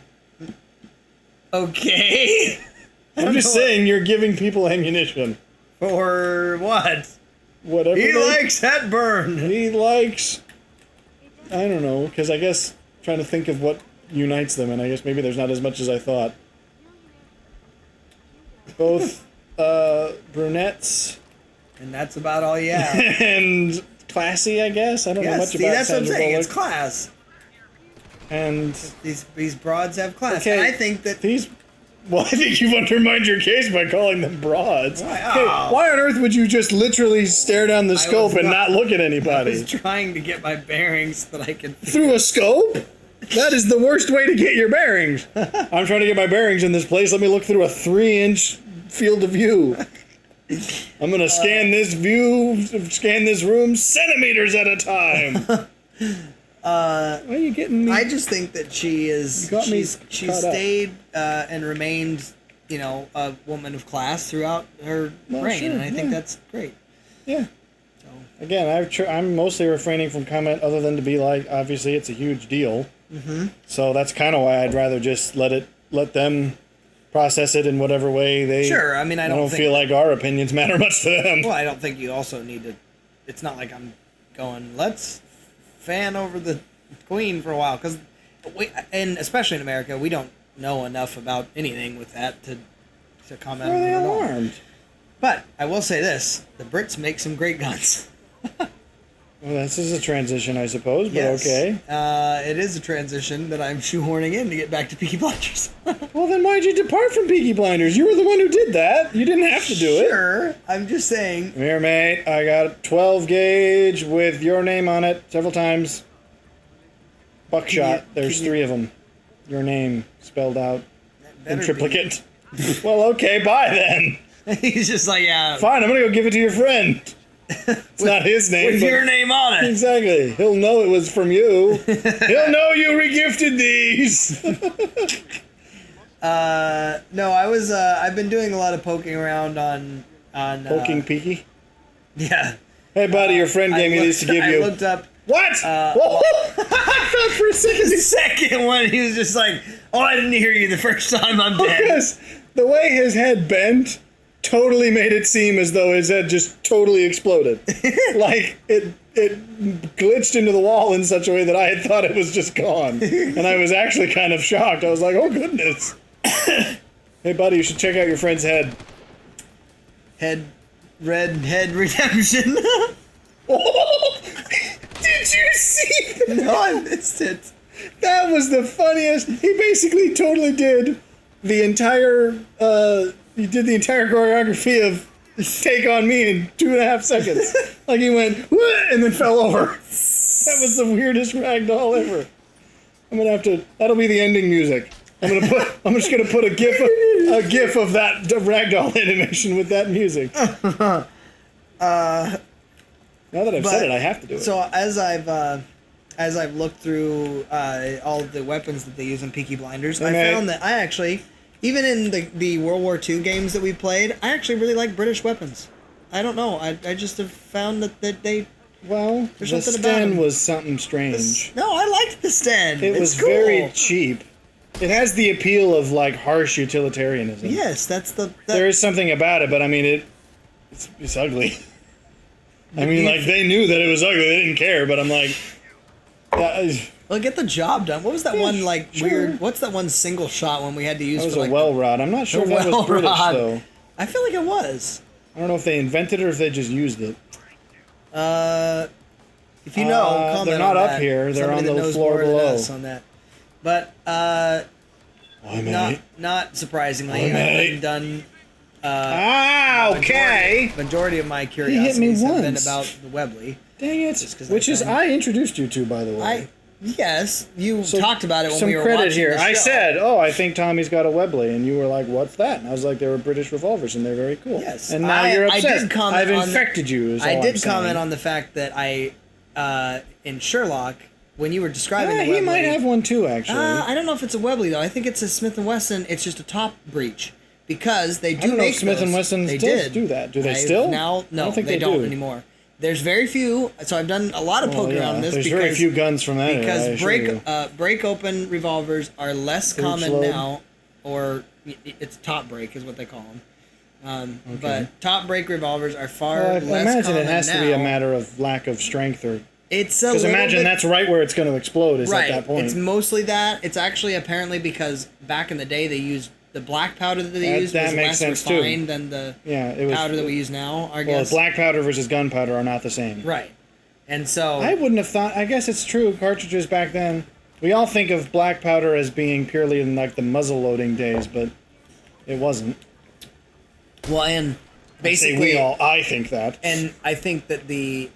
Okay. I'm just saying you're giving people ammunition. For what? Whatever. He likes Hepburn. He likes. I don't know, because I guess trying to think of what unites them, and I guess maybe there's not as much as I thought. Both brunettes And that's about all you have. and classy, I guess. I don't know much about that's what I'm Sandra saying. Bullock. It's class. And These broads have class. okay, And I think that I think you've undermined your case by calling them broads. Why? Okay, Oh. why on earth would you just literally stare down the scope and not look at I anybody? was trying to get my bearings so that I could. Through a scope? That is the worst way to get your bearings. I'm trying to get my bearings in this place. Let me look through a 3-inch field of view. I'm going to scan this room centimeters at a time. Why are you getting me? I just think that she is. You got me She caught up. stayed and remained, a woman of class throughout her reign, sure, and I think yeah. that's great. Yeah. So Again, I'm mostly refraining from comment other than to be like, obviously it's a huge deal. Mm-hmm. So that's kind of why I'd rather just let it let them process it in whatever way they. Sure, I mean, I don't think, feel like our opinions matter much to them. Well, I don't think you also need to. It's not like I'm going, let's fan over the Queen for a while, because and especially in America, we don't know enough about anything with that to comment Are on they it at all. alarmed? But I will say this: the Brits make some great guns. Well, this is a transition, I suppose, but Yes. okay. It is a transition that I'm shoehorning in to get back to Peaky Blinders. Well, then why'd you depart from Peaky Blinders? You were the one who did that. You didn't have to do it. Sure, I'm just saying. Come here, mate. I got a 12 gauge with your name on it several times. Buckshot. There's 3 of them. Your name spelled out in triplicate. Well, okay, bye then. He's just like, yeah. Fine, I'm gonna go give it to your friend. It's not his name. With but your name on it. Exactly. He'll know it was from you. He'll know you regifted these. No, I was. I've been doing a lot of poking around on. Poking peaky. Yeah. Hey, buddy, your friend gave me these to give you. I looked up. What? Whoa! I thought for a second. The second one, he was just like, "Oh, I didn't hear you the first time. I'm dead." Because the way his head bent totally made it seem as though his head just totally exploded. Like it glitched into the wall in such a way that I had thought it was just gone. And I was actually kind of shocked. I was like, oh goodness. Hey buddy, you should check out your friend's head. Red head redemption. Did you see that? No, I missed it. That was the funniest. He basically totally did the entire choreography of Take On Me in 2.5 seconds. Like he went, "Whoa," and then fell over. That was the weirdest ragdoll ever. I'm gonna have to, that'll be the ending music. I'm just gonna put a gif of that ragdoll animation with that music. Now that I've said it, I have to do it. So as I've looked through all the weapons that they use in Peaky Blinders, I found that I actually, even in the World War II games that we played, I actually really like British weapons. I don't know. I just have found that they. Well, there's the something about Sten them. was something strange. No, I liked the Sten. It was cool. very cheap. It has the appeal of like harsh utilitarianism. Yes, that's the. There is something about it, but I mean it's ugly. I mean, like they knew that it was ugly. They didn't care, but I'm like. Well, get the job done. What was that one like weird? What's that one single shot one we had to use? That was for, a like, well rod. I'm not sure if that was British though. I feel like it was. I don't know if they invented it or if they just used it. If you know, comment they're not on up that. here. They're Somebody on that the knows floor more than below. us on that. But not surprisingly, I've done. Okay. Majority of my hit me curiosities have been once. about the Webley. Dang it! 'cause Which is I introduced you to, by the way. Yes, you So, talked about it when some we were credit watching here. the I show. said, "Oh, I think Tommy's got a Webley," and you were like, "What's that?" And I was like, "They were British revolvers, and they're very cool." Yes, And now you're I obsessed. did comment I've on infected you. Is I all did I'm saying. comment on the fact that in Sherlock, when you were describing the He Webley, might have one too, actually. I don't know if it's a Webley though. I think it's a Smith & Wesson. It's just a top breach because they do I don't know make if Smith those. & Wesson They still did do that. Do they I've still? Now, no, I don't think they they don't do. anymore. There's very few, so I've done a lot of poking around this. There's because, very few guns from that era, I because assure you. break open revolvers are less common load. now, or it's top break is what they call them. But top break revolvers are far Well, I less imagine common it has now. to be a matter of lack of strength, or It's a because little imagine bit, that's right where it's going to explode. Is right. at that point. It's mostly that. It's actually apparently because back in the day they used the black powder that they used that was makes less sense, too. refined than the it was, powder that we use now. I Well, guess. black powder versus gunpowder are not the same. Right. And so I wouldn't have thought. I guess it's true. Cartridges back then, we all think of black powder as being purely in like the muzzle loading days, but it wasn't. well, and basically, I think that. and I think that the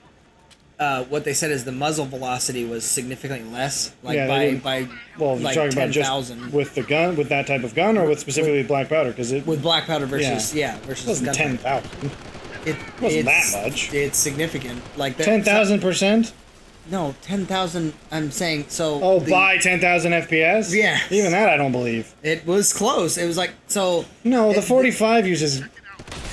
what they said is the muzzle velocity was significantly less, like Yeah, they didn't- by Well, like you're talking about 10,000 just with the gun, with that type of gun, or with specifically black powder, because it with black powder versus it versus wasn't gunpowder. 10,000. It wasn't it's- that much. It's significant, like that. 10,000%. No, 10,000. I'm saying so. Oh, by 10,000 FPS. Yeah. Even that I don't believe. It was close. It was like so. No, the it- 45 uses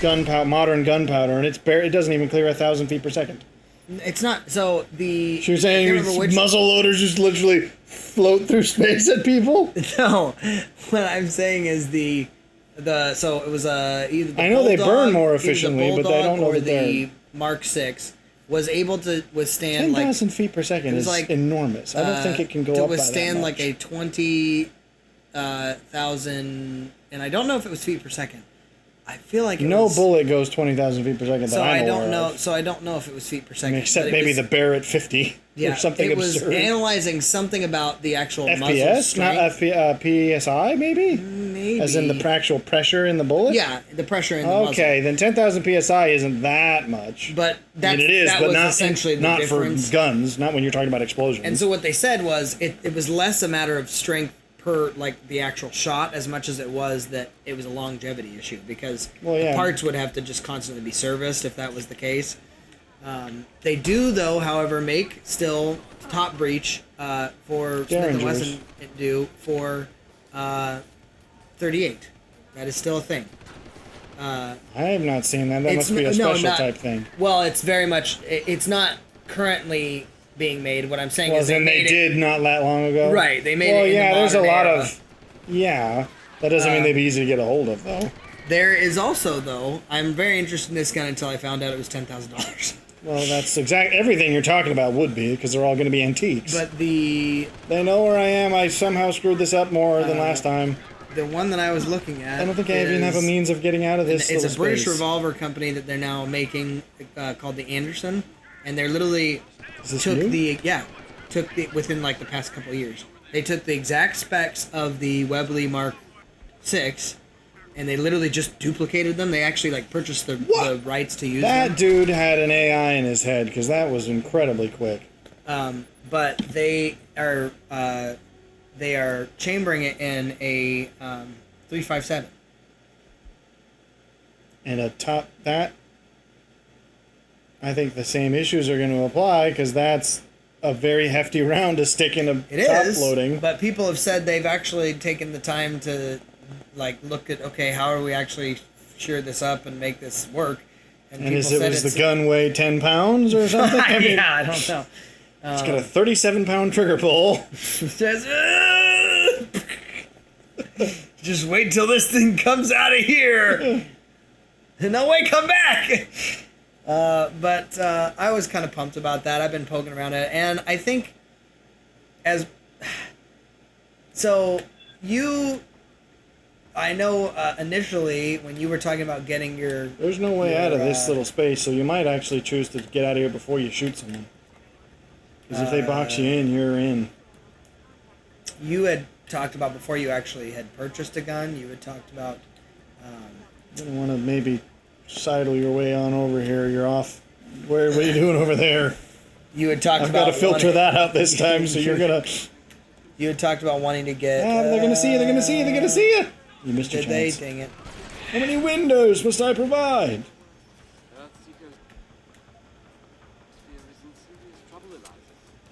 gunpowder, modern gunpowder, and it doesn't even clear 1,000 feet per second. It's not. So the. She was I can't saying remember which- muzzle loaders just literally float through space at people. No, what I'm saying is so it was either the I know they Bulldog- burn more either the efficiently, but I Bulldog don't know or that the they're- Mark 6 was able to withstand like 10,000 feet per second was is like, enormous. I don't think it can go to up withstand by that much. like a 20,000, and I don't know if it was feet per second. I feel like it No was, bullet goes 20,000 feet per second. So that I I'm don't aware know. of. So I don't know if it was feet per I second. mean, except but it maybe was, the Barrett 50 yeah, or something it was absurd. analyzing something about the actual muzzle FPS, not strength. PSI, maybe? Maybe. As in the actual pressure in the bullet? Yeah, the pressure in the muzzle. Okay, then 10,000 PSI isn't that much. But I mean, it is, that but was not, essentially the not difference. for guns, not when you're talking about explosions. And so what they said was it was less a matter of strength per like the actual shot as much as it was that it was a longevity issue because the parts would have to just constantly be serviced if that was the case. They do though, however, make still top breach for Smith & Wesson do for 38. That is still a thing. I have not seen that. That must be a special type thing. Well, it's very much. It's not currently being made. What I'm saying Well, is then they did not that long ago. Right, they made well, it in yeah, the there's a modern lot era. of. Yeah, that doesn't mean they'd be easy to get a hold of, though. There is also, though, I'm very interested in this gun until I found out it was $10,000. Well, that's everything you're talking about would be, because they're all going to be antiques. But they know where I am. I somehow screwed this up more than last time. The one that I was looking at, I don't think I even have a means of getting out of this. It's a little British space. revolver company that they're now making called the Anderson, and they're literally Is this took new? within like the past couple of years. They took the exact specs of the Webley Mark 6, and they literally just duplicated them. They actually like purchased the rights to use them. That dude had an AI in his head because that was incredibly quick. But they are chambering it in a 357. And atop that, I think the same issues are going to apply because that's a very hefty round to stick in a top loading. But people have said they've actually taken the time to like look at how are we actually shear this up and make this work. And was the gun weigh 10 pounds or something? I mean, yeah, I don't know. It's got a 37-pound trigger pull. Just wait till this thing comes out of here. No way, come back. But I was kind of pumped about that. I've been poking around it, and I think I know initially when you were talking about getting your... There's no way out of this little space, so you might actually choose to get out of here before you shoot someone. Because if they box you in, you're in. You had talked about before you actually had purchased a gun, you had talked about... You don't want to maybe sidle your way on over here. You're off. What are you doing over there? You had talked I've about... got to filter that out this time, so you're going to... You had talked about wanting to get... they're going to see you, they're going to see you, they're going to see you! You missed your chance. Dang it. How many windows must I provide?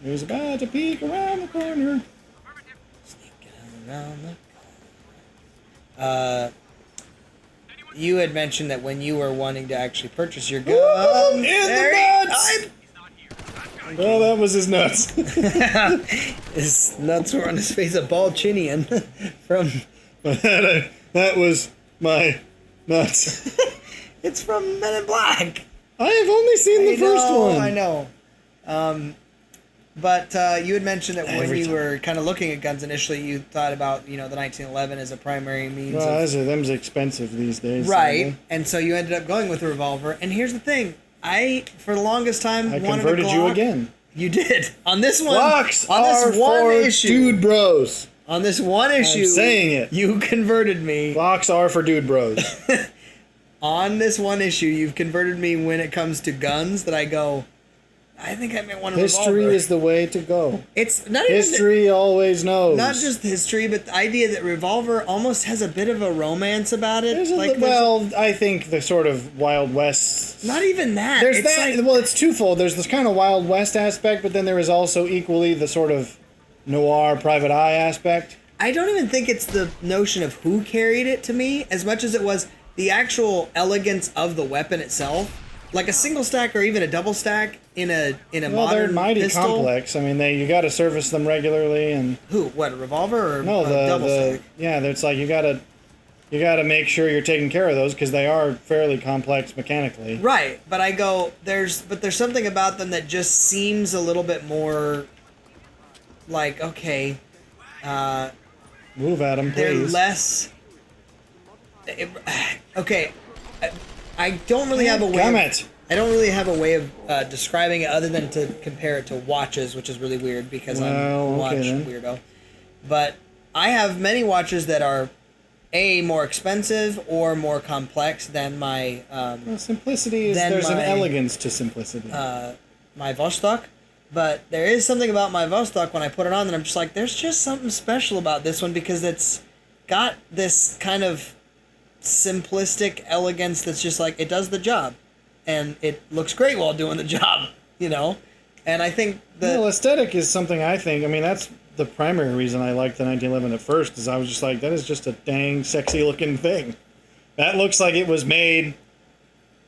There's about to peek around the corner. Sneaking around the corner. You had mentioned that when you were wanting to actually purchase your gun... Ooh, in the nuts! Well, that was his nuts. His nuts were on his face, a Balchinian from... That was my nuts. It's from Men in Black. I have only seen the first one. I know. But you had mentioned that when you were kind of looking at guns initially, you thought about, the 1911 as a primary means well, them's expensive these days. Right. So And so you ended up going with a revolver. And here's the thing. For the longest time, I wanted converted a Glock. you again. You did. On this one. Glocks on are this one for issue. dude bros. On this one issue. I'm saying it. You converted me. Glocks are for dude bros. On this one issue, you've converted me when it comes to guns that I go, I think I may want a History revolver. is the way to go. It's not even... History always knows. Not just history, but the idea that revolver almost has a bit of a romance about it. I think the sort of Wild West... Not even that. There's it's that. like, Well, it's twofold. There's this kind of Wild West aspect, but then there is also equally the sort of noir private eye aspect. I don't even think it's the notion of who carried it to me as much as it was the actual elegance of the weapon itself. Like a single stack or even a double stack in a Well, they're modern mighty pistol. complex. I mean, you got to service them regularly, and Who? What? A revolver or no, a double stack? it's like you gotta make sure you're taking care of those because they are fairly complex mechanically. Right, but there's something about them that just seems a little bit more like, okay, Move at them, they're please. less. Okay, I don't really have a way. Damn it. I don't really have a way of describing it other than to compare it to watches, which is really weird because I'm a watch weirdo. But I have many watches that are more expensive or more complex than my Well, simplicity is there's an elegance to simplicity. my Vostok. But there is something about my Vostok when I put it on that I'm just like, there's just something special about this one because it's got this kind of simplistic elegance that's just like, it does the job. And it looks great while doing the job, you know? And I think that... Well, aesthetic is something I think, that's the primary reason I liked the 1911 at first, is I was just like, that is just a dang sexy looking thing. That looks like it was made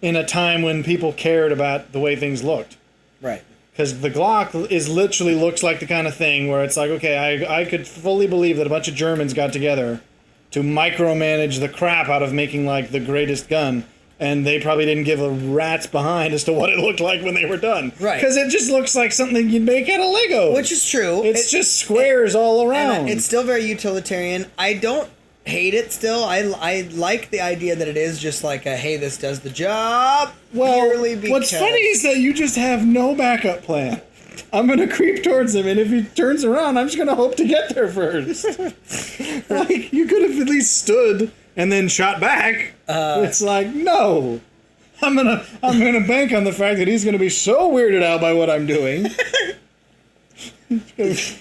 in a time when people cared about the way things looked. Right. Because the Glock literally looks like the kind of thing where it's like, okay, I could fully believe that a bunch of Germans got together to micromanage the crap out of making, like, the greatest gun. And they probably didn't give a rat's behind as to what it looked like when they were done. Right. Because it just looks like something you'd make out of Lego. Which is true. It's just squares all around. And it's still very utilitarian. I don't hate it still. I like the idea that it is just like a, hey, this does the job. Purely because... what's funny is that you just have no backup plan. I'm going to creep towards him, and if he turns around, I'm just going to hope to get there first. Like, you could have at least stood and then shot back. It's like, no. I'm gonna bank on the fact that he's gonna be so weirded out by what I'm doing.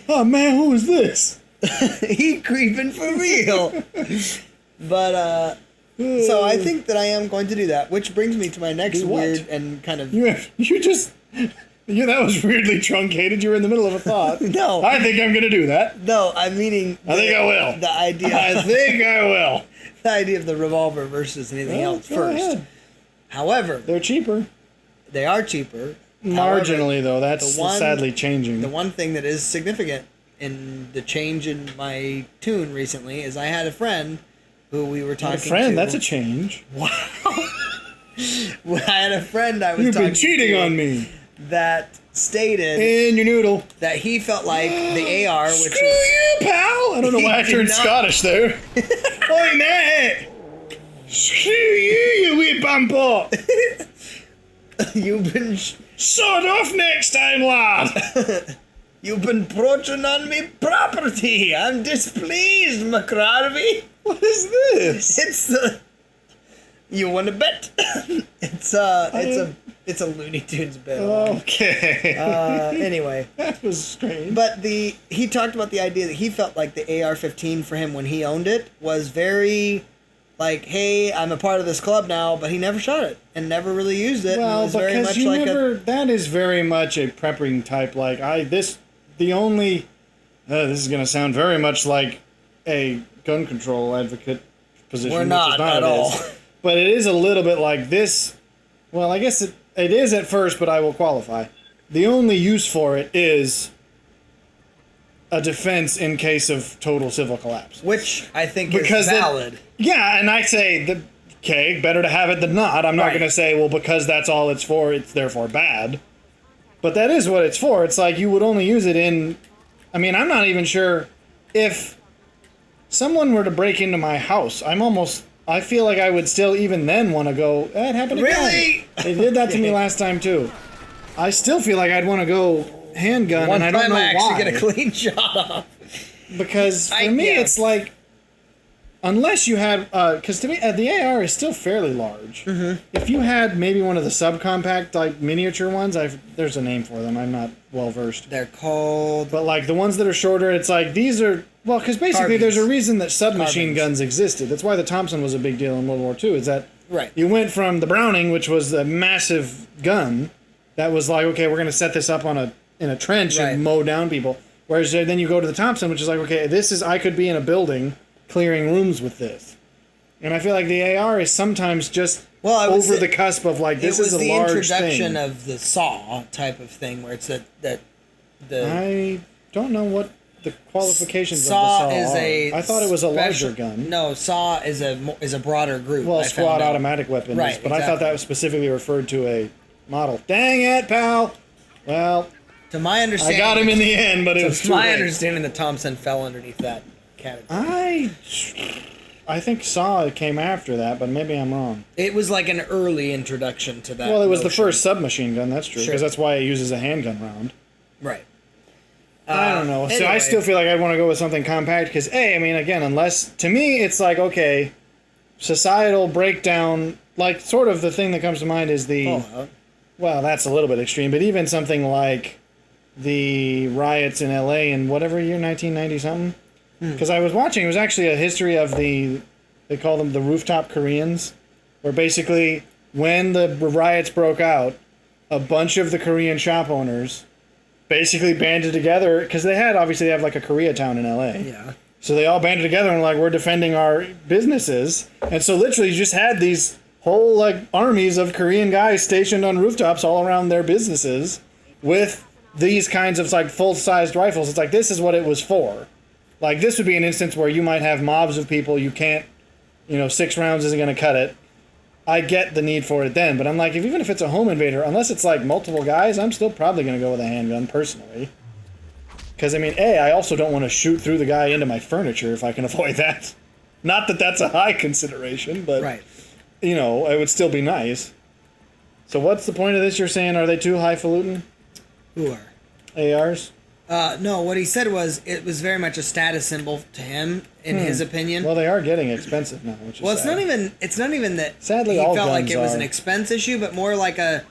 Oh man, who is this? He creeping for real. But so I think that I am going to do that, which brings me to my next weird and kind of that was weirdly truncated. You were in the middle of a thought. No. I think I'm gonna do that. No, I'm meaning I think I will. The idea I think I will. The idea of the revolver versus anything else go first. ahead. However, They're cheaper. they are cheaper. Marginally, However, though, that's sadly changing. The one thing that is significant in the change in my tune recently is I had a friend who we were talking to. A friend, that's a change. Wow. I had a friend I was You've talking been cheating to on me. that stated In your noodle. that he felt like the AR, which Screw you, pal! I don't know why I He turned did not- Scottish there. Oi, mate! Screw you wee bumpo! you've been Sod off next time, lad! you've been poaching on me property. I'm displeased, McCarvey. What is this? It's the. You want to bet? It's a Looney Tunes bit. Okay. Anyway, That was strange. but he talked about the idea that he felt like the AR-15 for him when he owned it was very, like, hey, I'm a part of this club now, but he never shot it and never really used it. And it Well, was very because much you like never... That is very much a prepping type, like, this is going to sound very much like a gun control advocate position. We're which not is not at it all. is. But it is a little bit like this. Well, I guess it is at first, but I will qualify. The only use for it is a defense in case of total civil collapse. which I think Because is valid. Yeah, and I say, better to have it than not. I'm not Right. going to say, well, because that's all it's for, it's therefore bad. But that is what it's for. It's like you would only use it in... I'm not even sure if someone were to break into my house. I feel like I would still even then want to go, it happened again. Really? They did that to me last time too. I still feel like I'd want to go handgun, One and I don't time know I actually why. get a clean shot off. Because for me, it's like, unless you had, because to me, the AR is still fairly large. Mm-hmm. If you had maybe one of the subcompact, like miniature ones, there's a name for them. I'm not well versed. They're called. But like the ones that are shorter, it's like these are because basically Carbines. there's a reason that submachine Carbines. guns existed. That's why the Thompson was a big deal in World War II. Is that Right. you went from the Browning, which was a massive gun, that was like, okay, we're going to set this up in a trench Right. and mow down people. Whereas then you go to the Thompson, which is like, okay, I could be in a building clearing rooms with this. And I feel like the AR is sometimes just Well, it was over the cusp of like, this is a large It was the introduction thing. of the saw type of thing, where it's the I don't know what the qualifications saw of the is saw a. are. I thought it was a larger special- gun. No, saw is a broader group. Well, I squad found out. automatic weapons. Right, But I thought exactly. that was specifically referred to a model. Dang it, pal! Well, To my I understanding, got him in the end, but it was to too my late. understanding, the Thompson fell underneath that category. I think Saw came after that, but maybe I'm wrong. It was like an early introduction to that. Well, it was the notion. first submachine gun, that's true, Sure. because that's why it uses a handgun round. Right. I don't know. So I anyway. still feel like I want to go with something compact, because, I mean, again, unless, to me, it's like, okay, societal breakdown, like, sort of the thing that comes to mind is the, Fallout. well, that's a little bit extreme, but even something like the riots in LA in whatever year, 1990-something? Because I was watching, it was actually a history of they call them the rooftop Koreans, where basically when the riots broke out, a bunch of the Korean shop owners basically banded together, because they have like a Koreatown in LA. Yeah. So they all banded together and like, we're defending our businesses. And so literally you just had these whole like armies of Korean guys stationed on rooftops all around their businesses with these kinds of like full-sized rifles. It's like, this is what it was for. Like, this would be an instance where you might have mobs of people, you can't, 6 rounds isn't going to cut it. I get the need for it then, but I'm like, even if it's a home invader, unless it's like multiple guys, I'm still probably going to go with a handgun, personally. Because, I mean, I also don't want to shoot through the guy into my furniture if I can avoid that. Not that that's a high consideration, but, Right. It would still be nice. So what's the point of this? You're saying, are they too highfalutin? Who are? ARs? No, what he said was it was very much a status symbol to him, in his opinion. Well, they are getting expensive now, which is Well, it's sad. not even that. Sadly, he all felt like guns it was are. an expense issue, but more like a.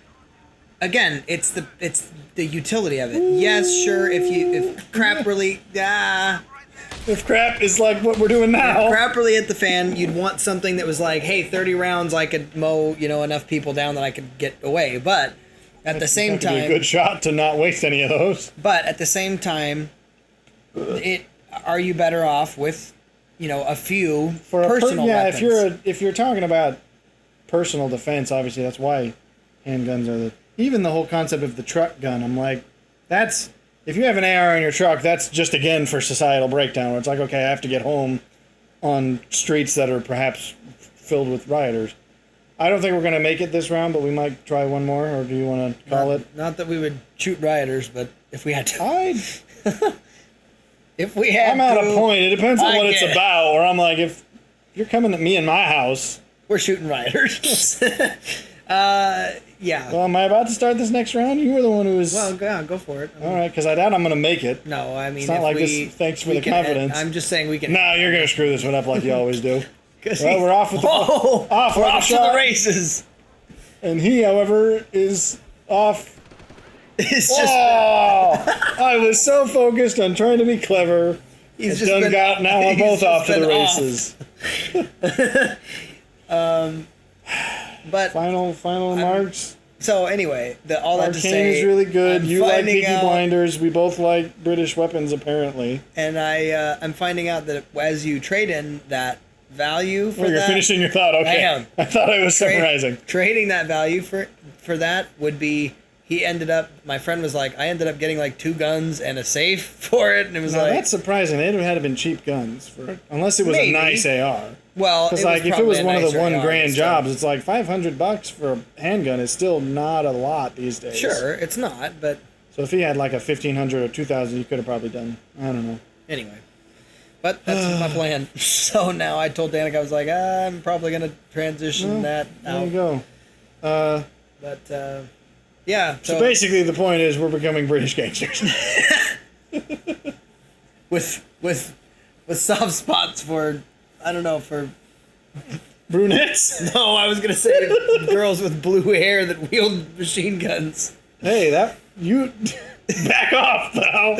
Again, it's the utility of it. Yes, sure. If crap really If crap is like what we're doing now. crap really hit the fan, you'd want something that was like, hey, 30 rounds, I could mow enough people down that I could get away. But at the same Have to be a time, good shot to not waste any of those. but at the same time, are you better off with a few personal weapons? if you're talking about personal defense, obviously that's why handguns are even the whole concept of the truck gun. I'm like, that's if you have an AR in your truck, that's just again for societal breakdown. Where it's like, okay, I have to get home on streets that are perhaps filled with rioters. I don't think we're gonna make it this round, but we might try one more. Or do you want to call it? Not that we would shoot rioters, but if we had to. If we had I'm at to, a point. It depends on I what it's get it. about. Where I'm like, if you're coming at me in my house. We're shooting rioters. Yeah. Well, am I about to start this next round? You were the one who was. Well, yeah, go for it. All right, because I doubt I'm going to make it. No, I mean, It's not if like we, this. Thanks for we the can confidence. I'm just saying we can. No, you're going to screw this one up like you always do. 'Cause Well, he- we're off with the Oh, off we're with the off to shot. the races. And he, however, is off. It's just Oh! I was so focused on trying to be clever. he's It's just done been, got now we're he's both just off to the been races. But Final remarks. so anyway, all that to Arcane say, is really good. I'm You like finding Peaky out- Blinders. We both like British weapons, apparently. and I'm finding out that as you trade in that value for Oh, you're that, finishing your thought. Okay. I am. I thought I was Trade- summarizing. Trading that value for that would be. My friend was like, I ended up getting like 2 guns and a safe for it, and it was Now, like, that's surprising. They'd have had to been cheap guns for unless it was Maybe. a nice AR. well, Because like if it was probably a one of the nicer AR, $1,000 so- jobs, it's like $500 for a handgun is still not a lot these days. Sure, it's not, but So if he had like a 1,500 or 2,000, you could have probably done. I don't know. anyway. But that's my plan. So now I told Danica, I was like, I'm probably gonna transition that There out. you go. But yeah. So basically, the point is we're becoming British gangsters. with soft spots for, I don't know, for Brunettes. no, I was gonna say girls with blue hair that wield machine guns. Hey, you back off, pal.